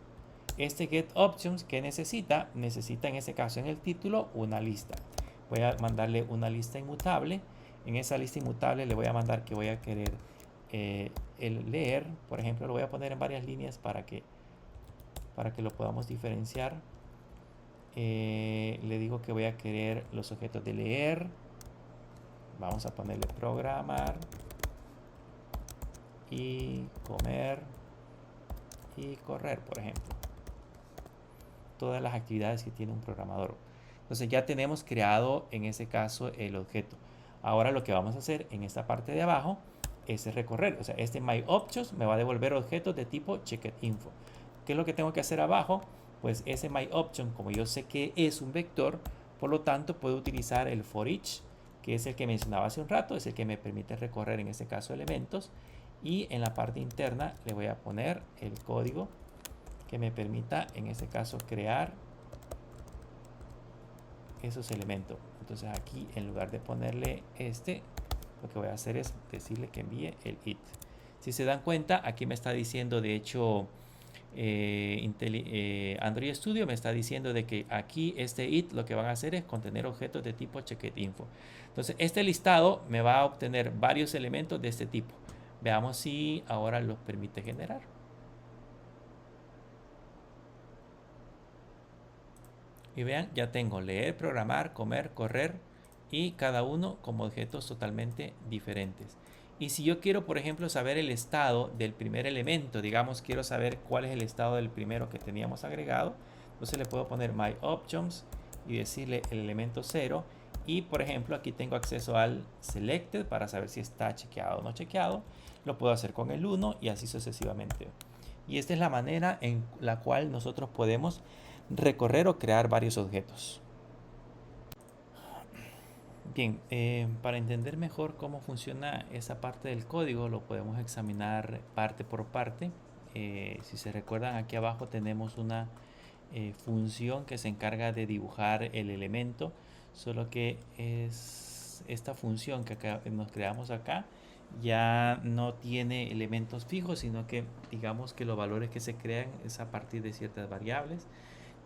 Este getOptions que necesita en ese caso en el título una lista. Voy a mandarle una lista inmutable. En esa lista inmutable le voy a mandar que voy a querer el leer, por ejemplo, lo voy a poner en varias líneas para que lo podamos diferenciar. Le digo que voy a querer los objetos de leer. Vamos a ponerle programar y comer y correr, por ejemplo. Todas las actividades que tiene un programador. Entonces ya tenemos creado en ese caso el objeto. Ahora lo que vamos a hacer en esta parte de abajo es recorrer. O sea, este myObjects me va a devolver objetos de tipo checkedInfo. ¿Qué es lo que tengo que hacer abajo? Pues ese myOption, como yo sé que es un vector, por lo tanto puedo utilizar el forEach, que es el que mencionaba hace un rato, es el que me permite recorrer en este caso elementos. Y en la parte interna le voy a poner el código que me permita en este caso crear esos elementos. Entonces aquí en lugar de ponerle lo que voy a hacer es decirle que envíe el it. Si se dan cuenta, aquí me está diciendo, de hecho, Android Studio me está diciendo de que aquí este it lo que van a hacer es contener objetos de tipo checkedInfo. Entonces este listado me va a obtener varios elementos de este tipo. Veamos si ahora los permite generar. Y vean, ya tengo leer, programar, comer, correr y cada uno como objetos totalmente diferentes. Y si yo quiero, por ejemplo, saber el estado del primer elemento, digamos, quiero saber cuál es el estado del primero que teníamos agregado, entonces le puedo poner myOptions y decirle el elemento 0. Y, por ejemplo, aquí tengo acceso al selected para saber si está chequeado o no chequeado. Lo puedo hacer con el 1 y así sucesivamente. Y esta es la manera en la cual nosotros podemos recorrer o crear varios objetos. Bien, para entender mejor cómo funciona esa parte del código, lo podemos examinar parte por parte. Si se recuerdan, aquí abajo tenemos una función que se encarga de dibujar el elemento, solo que es esta función que nos creamos acá ya no tiene elementos fijos, sino que digamos que los valores que se crean es a partir de ciertas variables.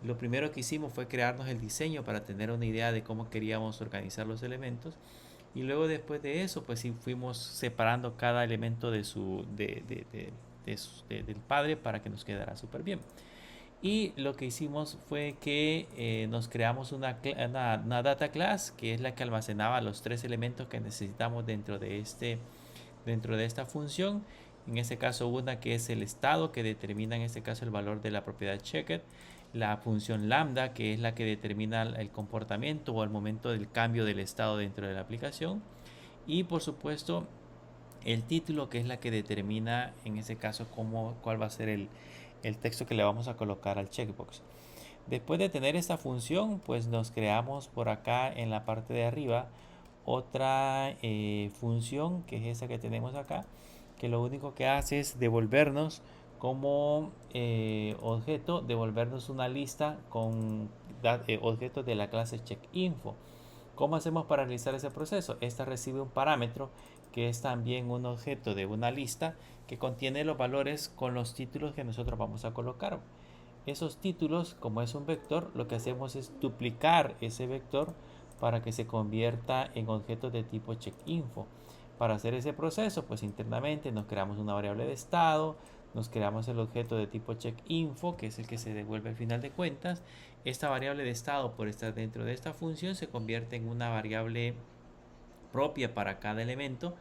Lo primero que hicimos fue crearnos el diseño para tener una idea de cómo queríamos organizar los elementos. Y luego después de eso, pues sí fuimos separando cada elemento de del padre para que nos quedara súper bien. Y lo que hicimos fue que nos creamos una data class, que es la que almacenaba los tres elementos que necesitamos dentro de esta función. En este caso una que es el estado, que determina en este caso el valor de la propiedad checked. La función lambda, que es la que determina el comportamiento o el momento del cambio del estado dentro de la aplicación. Y por supuesto el título, que es la que determina en ese caso cuál va a ser el texto que le vamos a colocar al checkbox. Después de tener esta función, pues nos creamos por acá en la parte de arriba otra función, que es esa que tenemos acá, que lo único que hace es devolvernos como objeto, devolvernos una lista con objetos de la clase checkinfo. ¿Cómo hacemos para realizar ese proceso? Esta recibe un parámetro que es también un objeto de una lista que contiene los valores con los títulos que nosotros vamos a colocar. Esos títulos, como es un vector, lo que hacemos es duplicar ese vector para que se convierta en objetos de tipo checkinfo. Para hacer ese proceso, pues internamente nos creamos una variable de estado, nos creamos el objeto de tipo checkinfo, que es el que se devuelve al final de cuentas. Esta variable de estado, por estar dentro de esta función, se convierte en una variable propia para cada elemento.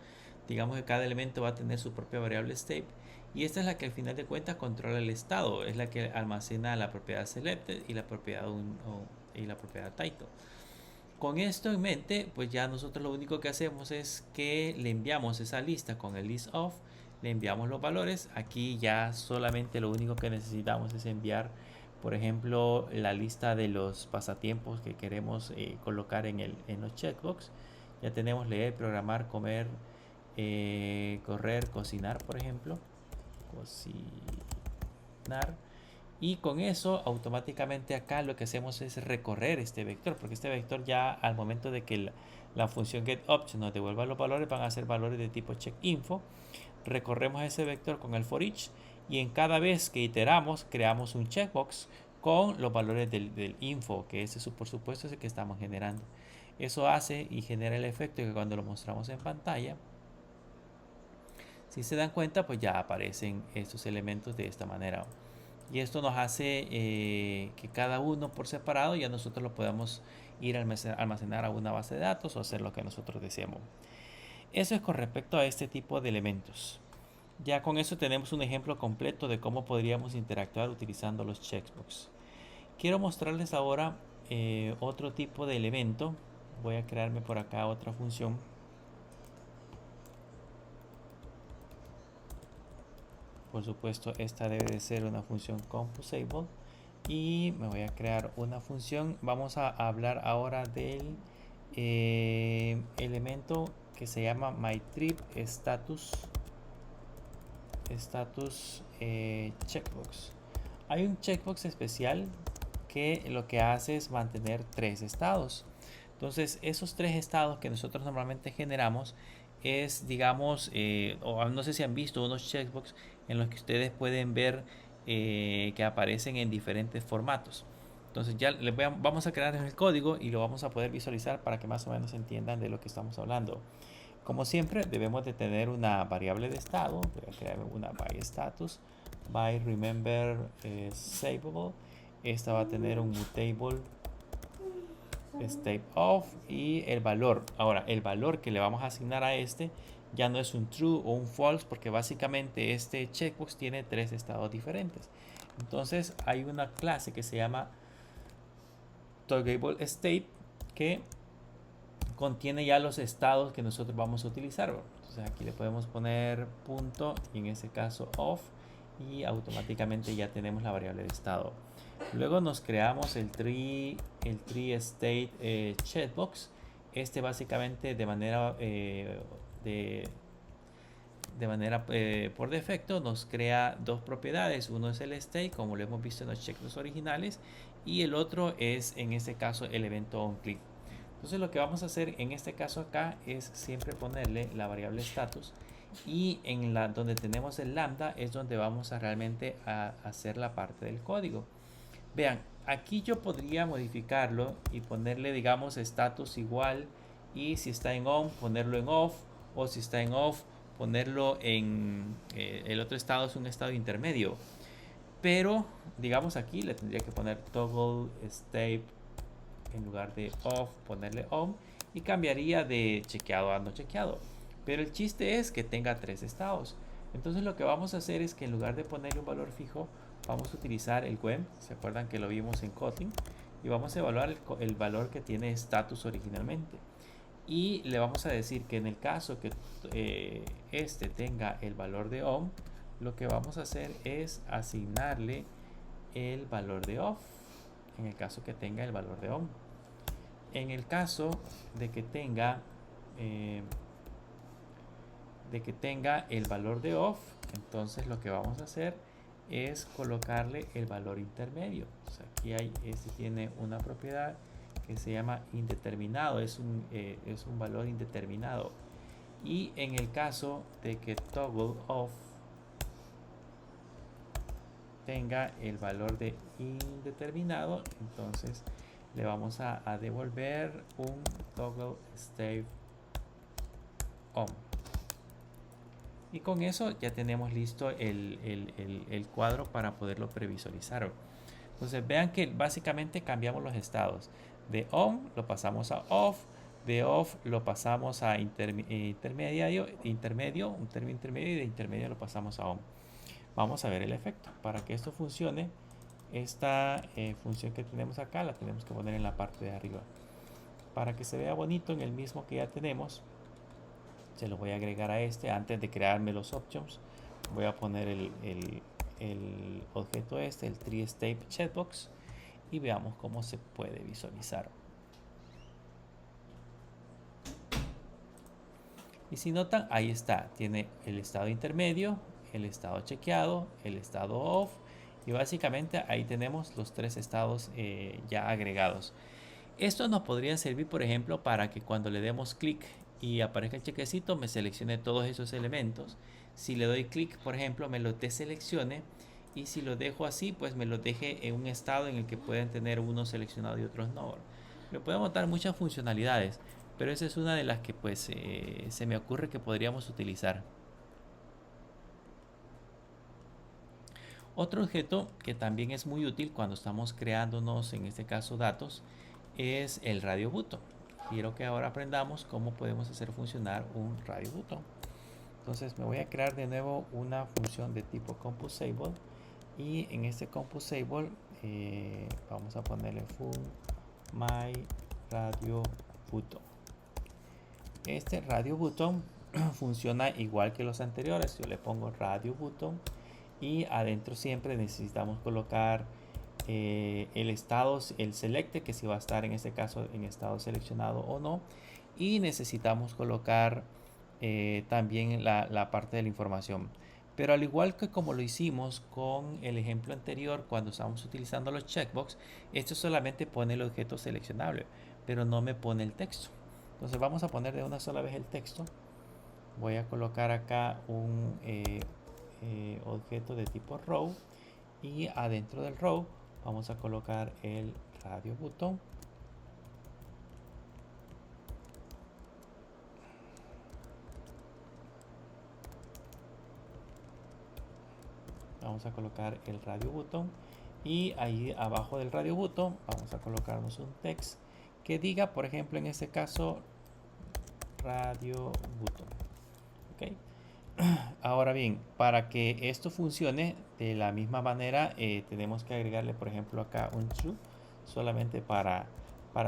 Digamos que cada elemento va a tener su propia variable state, y esta es la que al final de cuentas controla el estado, es la que almacena la propiedad selected y la propiedad title. Con esto en mente, pues ya nosotros lo único que hacemos es que le enviamos esa lista con el list of, le enviamos los valores. Aquí ya solamente lo único que necesitamos es enviar, por ejemplo, la lista de los pasatiempos que queremos colocar en los checkbox. Ya tenemos leer, programar, comer, correr, cocinar, por ejemplo. Cocinar. Y con eso automáticamente acá lo que hacemos es recorrer este vector, porque este vector ya al momento de que la función getObject nos devuelva los valores, van a ser valores de tipo checkinfo. Recorremos ese vector con el forEach y en cada vez que iteramos creamos un checkbox con los valores del info, que ese por supuesto es el que estamos generando. Eso hace y genera el efecto que cuando lo mostramos en pantalla, si se dan cuenta, pues ya aparecen estos elementos de esta manera. Y esto nos hace que cada uno por separado ya nosotros lo podamos ir a almacenar a una base de datos o hacer lo que nosotros deseemos. Eso es con respecto a este tipo de elementos. Ya con eso tenemos un ejemplo completo de cómo podríamos interactuar utilizando los checkbox. Quiero mostrarles ahora otro tipo de elemento. Voy a crearme por acá otra función. Por supuesto, esta debe de ser una función composable. Y me voy a crear una función. Vamos a hablar ahora del elemento que se llama myTripStatus checkbox. Hay un checkbox especial que lo que hace es mantener 3 estados. Entonces, esos 3 estados que nosotros normalmente generamos es, digamos, o no sé si han visto unos checkbox en los que ustedes pueden ver que aparecen en diferentes formatos. Entonces ya vamos a crear el código y lo vamos a poder visualizar para que más o menos entiendan de lo que estamos hablando. Como siempre, debemos de tener una variable de estado. Voy a crear una byStatus, byRemember savable. Esta va a tener un mutable state of y el valor. Ahora, el valor que le vamos a asignar a este ya no es un true o un false, porque básicamente este checkbox tiene 3 estados diferentes. Entonces hay una clase que se llama toggable state que contiene ya los estados que nosotros vamos a utilizar. Entonces aquí le podemos poner punto y en este caso off, y automáticamente ya tenemos la variable de estado. Luego nos creamos el tree state checkbox. Este básicamente de manera por defecto nos crea dos propiedades. Uno es el state, como lo hemos visto en los checkbox originales, y el otro es en este caso el evento onClick. Entonces lo que vamos a hacer en este caso acá es siempre ponerle la variable status, y en donde tenemos el lambda es donde vamos a realmente a hacer la parte del código. Vean, aquí yo podría modificarlo y ponerle, digamos, status igual, y si está en on ponerlo en off, o si está en off ponerlo en el otro estado es un estado intermedio. Pero digamos aquí le tendría que poner toggle state en lugar de off, ponerle on, y cambiaría de chequeado a no chequeado. Pero el chiste es que tenga 3 estados. Entonces lo que vamos a hacer es que en lugar de ponerle un valor fijo, vamos a utilizar el when. ¿Se acuerdan que lo vimos en Kotlin? Y vamos a evaluar el valor que tiene status originalmente. Y le vamos a decir que en el caso que este tenga el valor de on, lo que vamos a hacer es asignarle el valor de off en el caso que tenga el valor de on. En el caso de que tenga el valor de off, entonces lo que vamos a hacer es colocarle el valor intermedio. O sea, aquí este tiene una propiedad que se llama indeterminado, es un valor indeterminado. Y en el caso de que toggle off tenga el valor de indeterminado, entonces le vamos a devolver un toggle state on. Y con eso ya tenemos listo el cuadro para poderlo previsualizar. Entonces vean que básicamente cambiamos los estados. De on lo pasamos a off, de off lo pasamos a intermedio, un término intermedio, y de intermedio lo pasamos a on. Vamos a ver el efecto. Para que esto funcione, esta función que tenemos acá la tenemos que poner en la parte de arriba. Para que se vea bonito en el mismo que ya tenemos, se lo voy a agregar a este. Antes de crearme los options, voy a poner el objeto este, el tree state checkbox, y veamos cómo se puede visualizar. Y si notan, ahí está, tiene el estado intermedio, el estado chequeado, el estado off, y básicamente ahí tenemos los 3 estados ya agregados. Esto nos podría servir, por ejemplo, para que cuando le demos clic y aparezca el chequecito, me seleccione todos esos elementos. Si le doy clic, por ejemplo, me lo deseleccione, y si lo dejo así, pues me lo deje en un estado en el que pueden tener unos seleccionados y otros no. Le podemos dar muchas funcionalidades, pero esa es una de las que pues se me ocurre que podríamos utilizar. Otro objeto que también es muy útil cuando estamos creándonos, en este caso, datos, es el radio button. Quiero que ahora aprendamos cómo podemos hacer funcionar un radio button. Entonces me voy a crear de nuevo una función de tipo composable, y en este composable vamos a ponerle fun my radio button. Este radio button funciona igual que los anteriores. Yo le pongo radio button y adentro siempre necesitamos colocar el estado, el selected, que si va a estar en este caso en estado seleccionado o no, y necesitamos colocar también la parte de la información. Pero al igual que como lo hicimos con el ejemplo anterior cuando estábamos utilizando los checkbox, esto solamente pone el objeto seleccionable, pero no me pone el texto. Entonces vamos a poner de una sola vez el texto. Voy a colocar acá un objeto de tipo row, y adentro del row vamos a colocar el radio button. Vamos a colocar el radio button, y ahí abajo del radio button vamos a colocarnos un text que diga, por ejemplo, en este caso, radio button. ¿Ok? Ahora bien, para que esto funcione de la misma manera, tenemos que agregarle, por ejemplo, acá un true, solamente para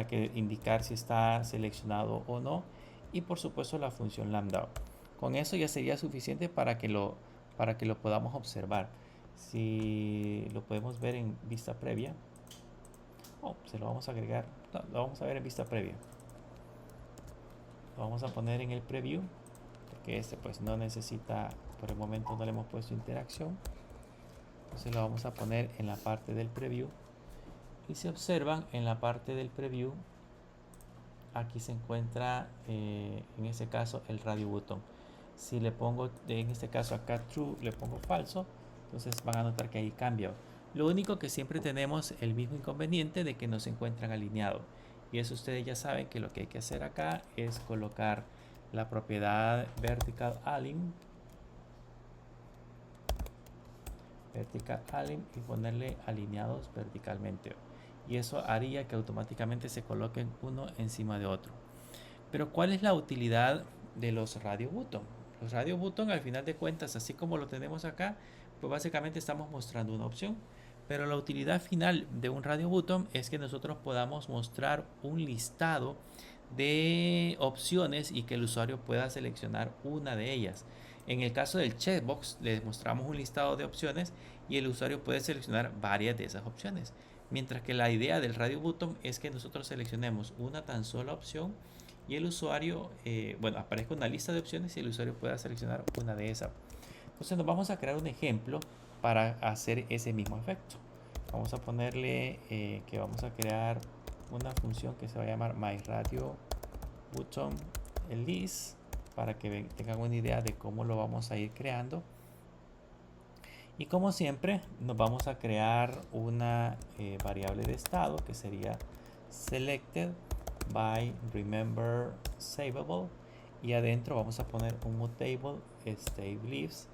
que indicar si está seleccionado o no, y por supuesto la función lambda. Con eso ya sería suficiente para que lo podamos observar. Si lo podemos ver en vista previa, se lo vamos a agregar, no, lo vamos a ver en vista previa. Lo vamos a poner en el preview, porque este pues no necesita, por el momento no le hemos puesto interacción. Entonces lo vamos a poner en la parte del preview, y si observan en la parte del preview aquí se encuentra en este caso el radio button. Si le pongo en este caso acá true, le pongo falso, entonces van a notar que ahí cambia. Lo único que siempre tenemos el mismo inconveniente de que no se encuentran alineados, y eso ustedes ya saben que lo que hay que hacer acá es colocar la propiedad vertical align y ponerle alineados verticalmente, y eso haría que automáticamente se coloquen uno encima de otro. Pero ¿cuál es la utilidad de los radio button? Los radio button, al final de cuentas, así como lo tenemos acá, pues básicamente estamos mostrando una opción. Pero la utilidad final de un radio button es que nosotros podamos mostrar un listado de opciones y que el usuario pueda seleccionar una de ellas. En el caso del checkbox, le mostramos un listado de opciones y el usuario puede seleccionar varias de esas opciones. Mientras que la idea del radio button es que nosotros seleccionemos una tan sola opción y el usuario, aparezca una lista de opciones y el usuario pueda seleccionar una de esas. Entonces nos vamos a crear un ejemplo para hacer ese mismo efecto. Vamos a ponerle que vamos a crear una función que se va a llamar myRadioButtonList, para que tengan una idea de cómo lo vamos a ir creando. Y como siempre nos vamos a crear una variable de estado que sería selected by remember savable, y adentro vamos a poner un mutable stateLeaves,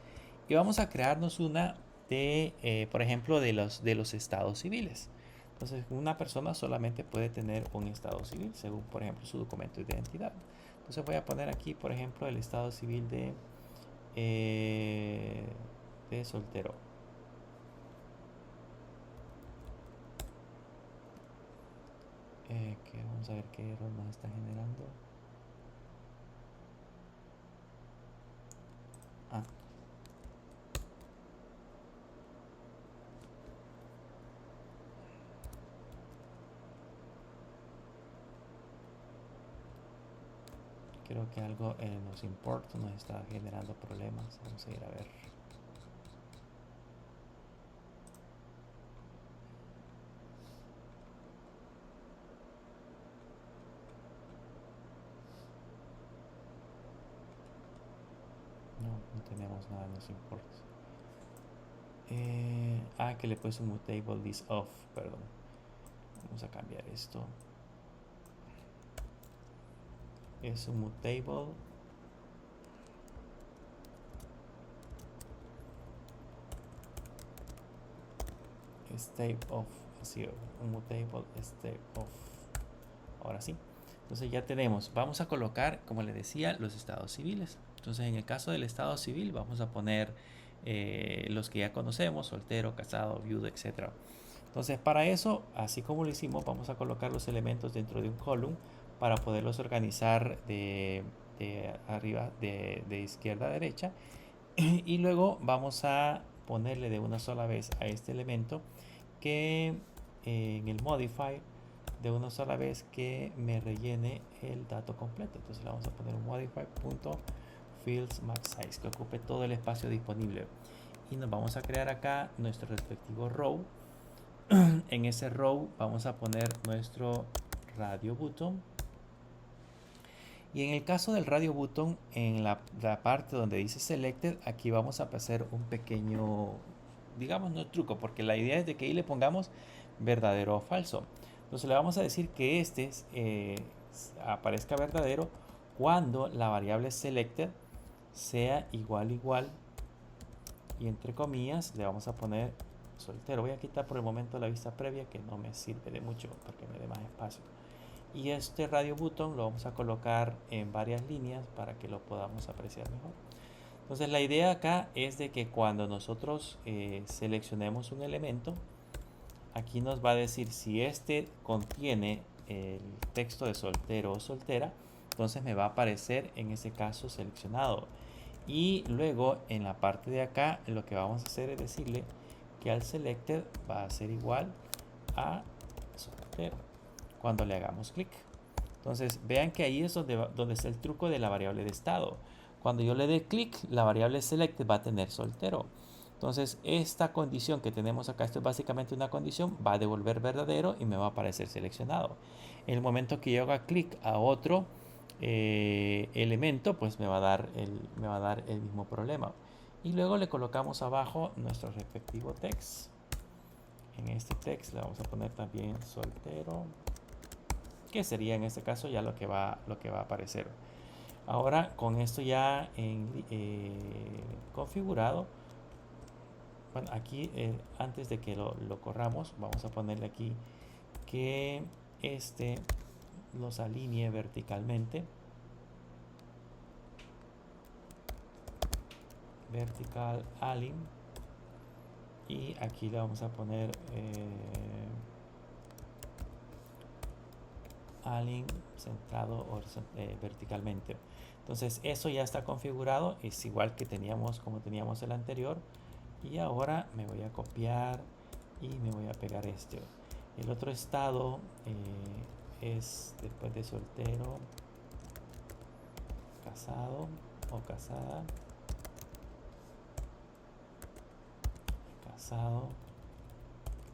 y vamos a crearnos una de por ejemplo de los estados civiles. Entonces una persona solamente puede tener un estado civil según, por ejemplo, su documento de identidad. Entonces voy a poner aquí, por ejemplo, el estado civil de soltero. Que vamos a ver qué error nos está generando. Creo que algo en los imports nos está generando problemas. Vamos a ir a ver. No tenemos nada en los imports. Que le puse un mutable this off, perdón. Vamos a cambiar esto. Es un mutable state of 0, un mutable state of. Ahora sí. Entonces ya tenemos, vamos a colocar, como les decía, los estados civiles. Entonces en el caso del estado civil vamos a poner los que ya conocemos: soltero, casado, viudo, etc. Entonces para eso, así como lo hicimos, vamos a colocar los elementos dentro de un column para poderlos organizar de arriba, de izquierda a derecha. Y luego vamos a ponerle de una sola vez a este elemento que en el modify de una sola vez que me rellene el dato completo. Entonces le vamos a poner un modify.fields max size que ocupe todo el espacio disponible. Y nos vamos a crear acá nuestro respectivo row. En ese row vamos a poner nuestro radio button. Y en el caso del radio button, en la parte donde dice selected, aquí vamos a hacer un pequeño, digamos, no truco, porque la idea es de que ahí le pongamos verdadero o falso. Entonces le vamos a decir que este aparezca verdadero cuando la variable selected sea igual, y entre comillas le vamos a poner soltero. Voy a quitar por el momento la vista previa, que no me sirve de mucho porque me dé más espacio. Y este radio button lo vamos a colocar en varias líneas para que lo podamos apreciar mejor. Entonces la idea acá es de que cuando nosotros seleccionemos un elemento, aquí nos va a decir si este contiene el texto de soltero o soltera, entonces me va a aparecer en ese caso seleccionado. Y luego en la parte de acá lo que vamos a hacer es decirle que al selected va a ser igual a soltero cuando le hagamos clic. Entonces vean que ahí es donde está el truco de la variable de estado. Cuando yo le dé clic, la variable selected va a tener soltero. Entonces esta condición que tenemos acá, esto es básicamente una condición, va a devolver verdadero y me va a aparecer seleccionado. En el momento que yo haga clic a otro elemento, pues me va a dar el mismo problema. Y luego le colocamos abajo nuestro respectivo text. En este text le vamos a poner también soltero, que sería en este caso ya lo que va a aparecer. Ahora con esto ya configurado, bueno, aquí antes de que lo corramos, vamos a ponerle aquí que los alinee verticalmente. Vertical align. Y aquí le vamos a poner align centrado verticalmente. Entonces eso ya está configurado, es igual que como teníamos el anterior. Y ahora me voy a copiar y me voy a pegar este. El otro estado es después de soltero, casado o casada. Casado.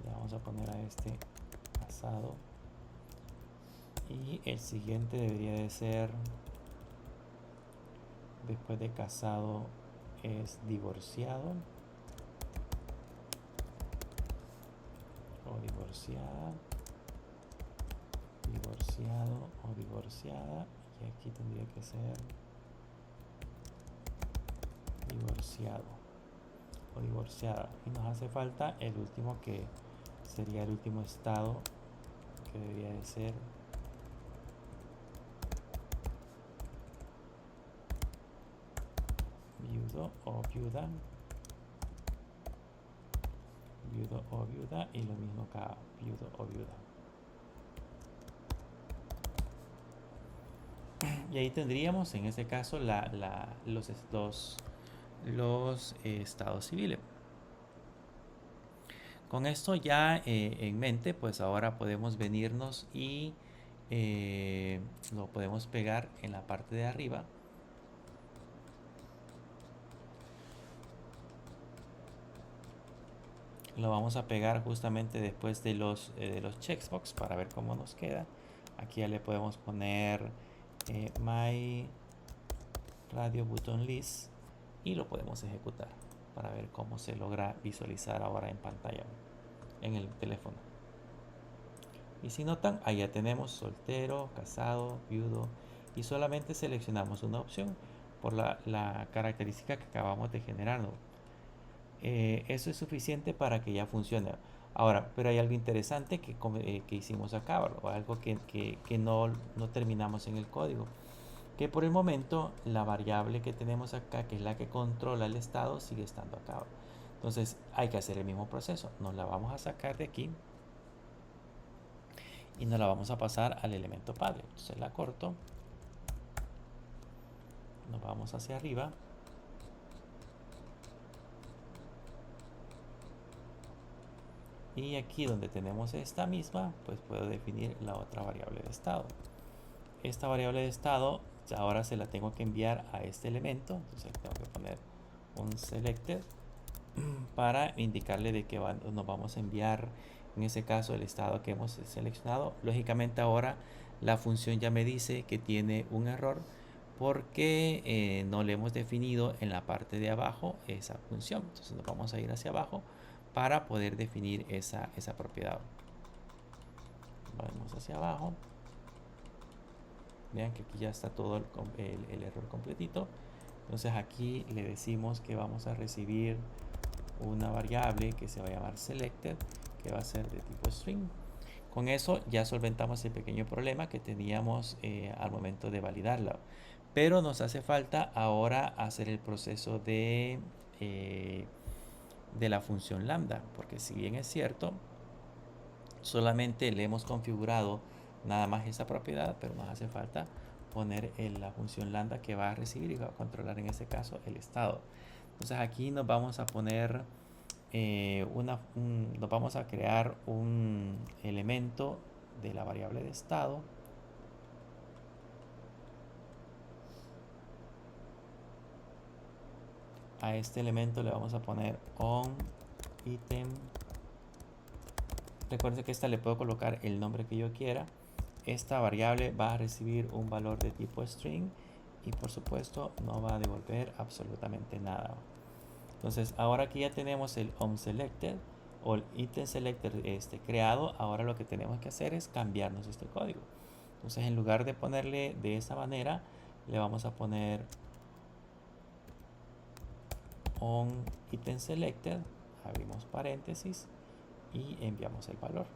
Le vamos a poner a este casado. Y el siguiente debería de ser, después de casado, es divorciado o divorciada, divorciado o divorciada, y aquí tendría que ser divorciado o divorciada. Y nos hace falta el último, que sería el último estado, que debería de ser viudo o viuda, viudo o viuda, y lo mismo acá, viudo o viuda. Y ahí tendríamos en este caso los estados civiles. Con esto ya en mente, pues ahora podemos venirnos y lo podemos pegar en la parte de arriba. Lo vamos a pegar justamente después de los checkbox para ver cómo nos queda. Aquí ya le podemos poner my radio button list y lo podemos ejecutar para ver cómo se logra visualizar ahora en pantalla en el teléfono. Y si notan, ahí ya tenemos soltero, casado, viudo, y solamente seleccionamos una opción por la característica que acabamos de generar, ¿no? Eso es suficiente para que ya funcione. Ahora, pero hay algo interesante que hicimos acá, o algo que no terminamos en el código, que por el momento la variable que tenemos acá, que es la que controla el estado, sigue estando acá. Entonces hay que hacer el mismo proceso. Nos la vamos a sacar de aquí y nos la vamos a pasar al elemento padre. Entonces la corto, nos vamos hacia arriba y aquí donde tenemos esta misma, pues puedo definir la otra variable de estado. Esta variable de estado ahora se la tengo que enviar a este elemento, entonces tengo que poner un selected para indicarle de que nos vamos a enviar en ese caso el estado que hemos seleccionado. Lógicamente ahora la función ya me dice que tiene un error porque no le hemos definido en la parte de abajo esa función. Entonces nos vamos a ir hacia abajo para poder definir esa propiedad. Vamos hacia abajo. Vean que aquí ya está todo el error completito. Entonces aquí le decimos que vamos a recibir una variable que se va a llamar selected, que va a ser de tipo string. Con eso ya solventamos el pequeño problema que teníamos al momento de validarla. Pero nos hace falta ahora hacer el proceso de la función lambda, porque si bien es cierto, solamente le hemos configurado nada más esa propiedad, pero nos hace falta poner la función lambda que va a recibir y va a controlar en este caso el estado. Entonces aquí nos vamos a poner nos vamos a crear un elemento de la variable de estado. A este elemento le vamos a poner onItem. Recuerden que esta le puedo colocar el nombre que yo quiera. Esta variable va a recibir un valor de tipo string y por supuesto no va a devolver absolutamente nada. Entonces ahora que ya tenemos el onSelected o el item selector creado, ahora lo que tenemos que hacer es cambiarnos este código. Entonces en lugar de ponerle de esa manera, le vamos a poner onItemSelected, abrimos paréntesis y enviamos el valor.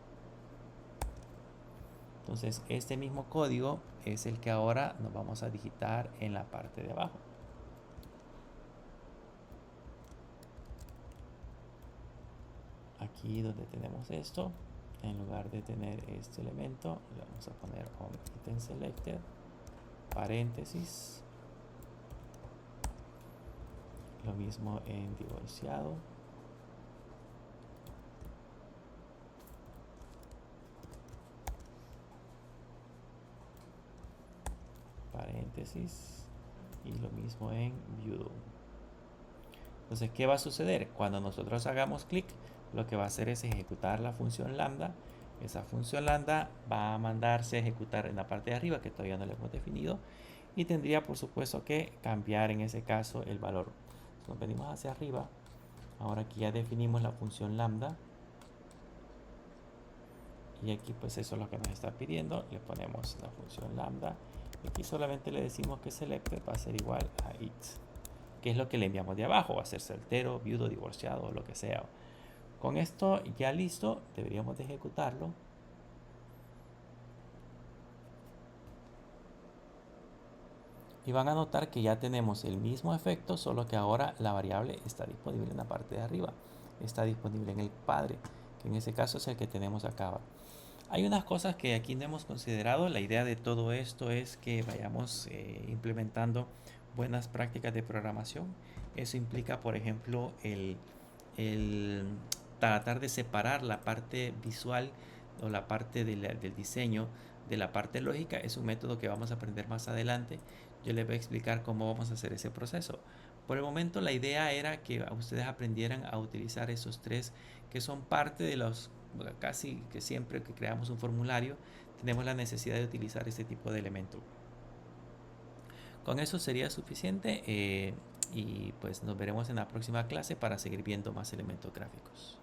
Entonces este mismo código es el que ahora nos vamos a digitar en la parte de abajo. Aquí donde tenemos esto, en lugar de tener este elemento, le vamos a poner onItemSelected, paréntesis, lo mismo en divorciado, paréntesis, y lo mismo en viewed. Entonces, ¿qué va a suceder? Cuando nosotros hagamos clic, lo que va a hacer es ejecutar la función lambda. Esa función lambda va a mandarse a ejecutar en la parte de arriba, que todavía no le hemos definido, y tendría por supuesto que cambiar en ese caso el valor. Nos venimos hacia arriba. Ahora aquí ya definimos la función lambda, y aquí pues eso es lo que nos está pidiendo. Le ponemos la función lambda y aquí solamente le decimos que selected va a ser igual a it, que es lo que le enviamos de abajo. Va a ser soltero, viudo, divorciado o lo que sea. Con esto ya listo, deberíamos de ejecutarlo. Y van a notar que ya tenemos el mismo efecto, solo que ahora la variable está disponible en la parte de arriba. Está disponible en el padre, que en ese caso es el que tenemos acá. Hay unas cosas que aquí no hemos considerado. La idea de todo esto es que vayamos implementando buenas prácticas de programación. Eso implica, por ejemplo, el tratar de separar la parte visual o la parte del diseño de la parte lógica. Es un método que vamos a aprender más adelante. Yo les voy a explicar cómo vamos a hacer ese proceso. Por el momento la idea era que ustedes aprendieran a utilizar esos tres que son parte de los, casi que siempre que creamos un formulario tenemos la necesidad de utilizar este tipo de elemento. Con eso sería suficiente y pues nos veremos en la próxima clase para seguir viendo más elementos gráficos.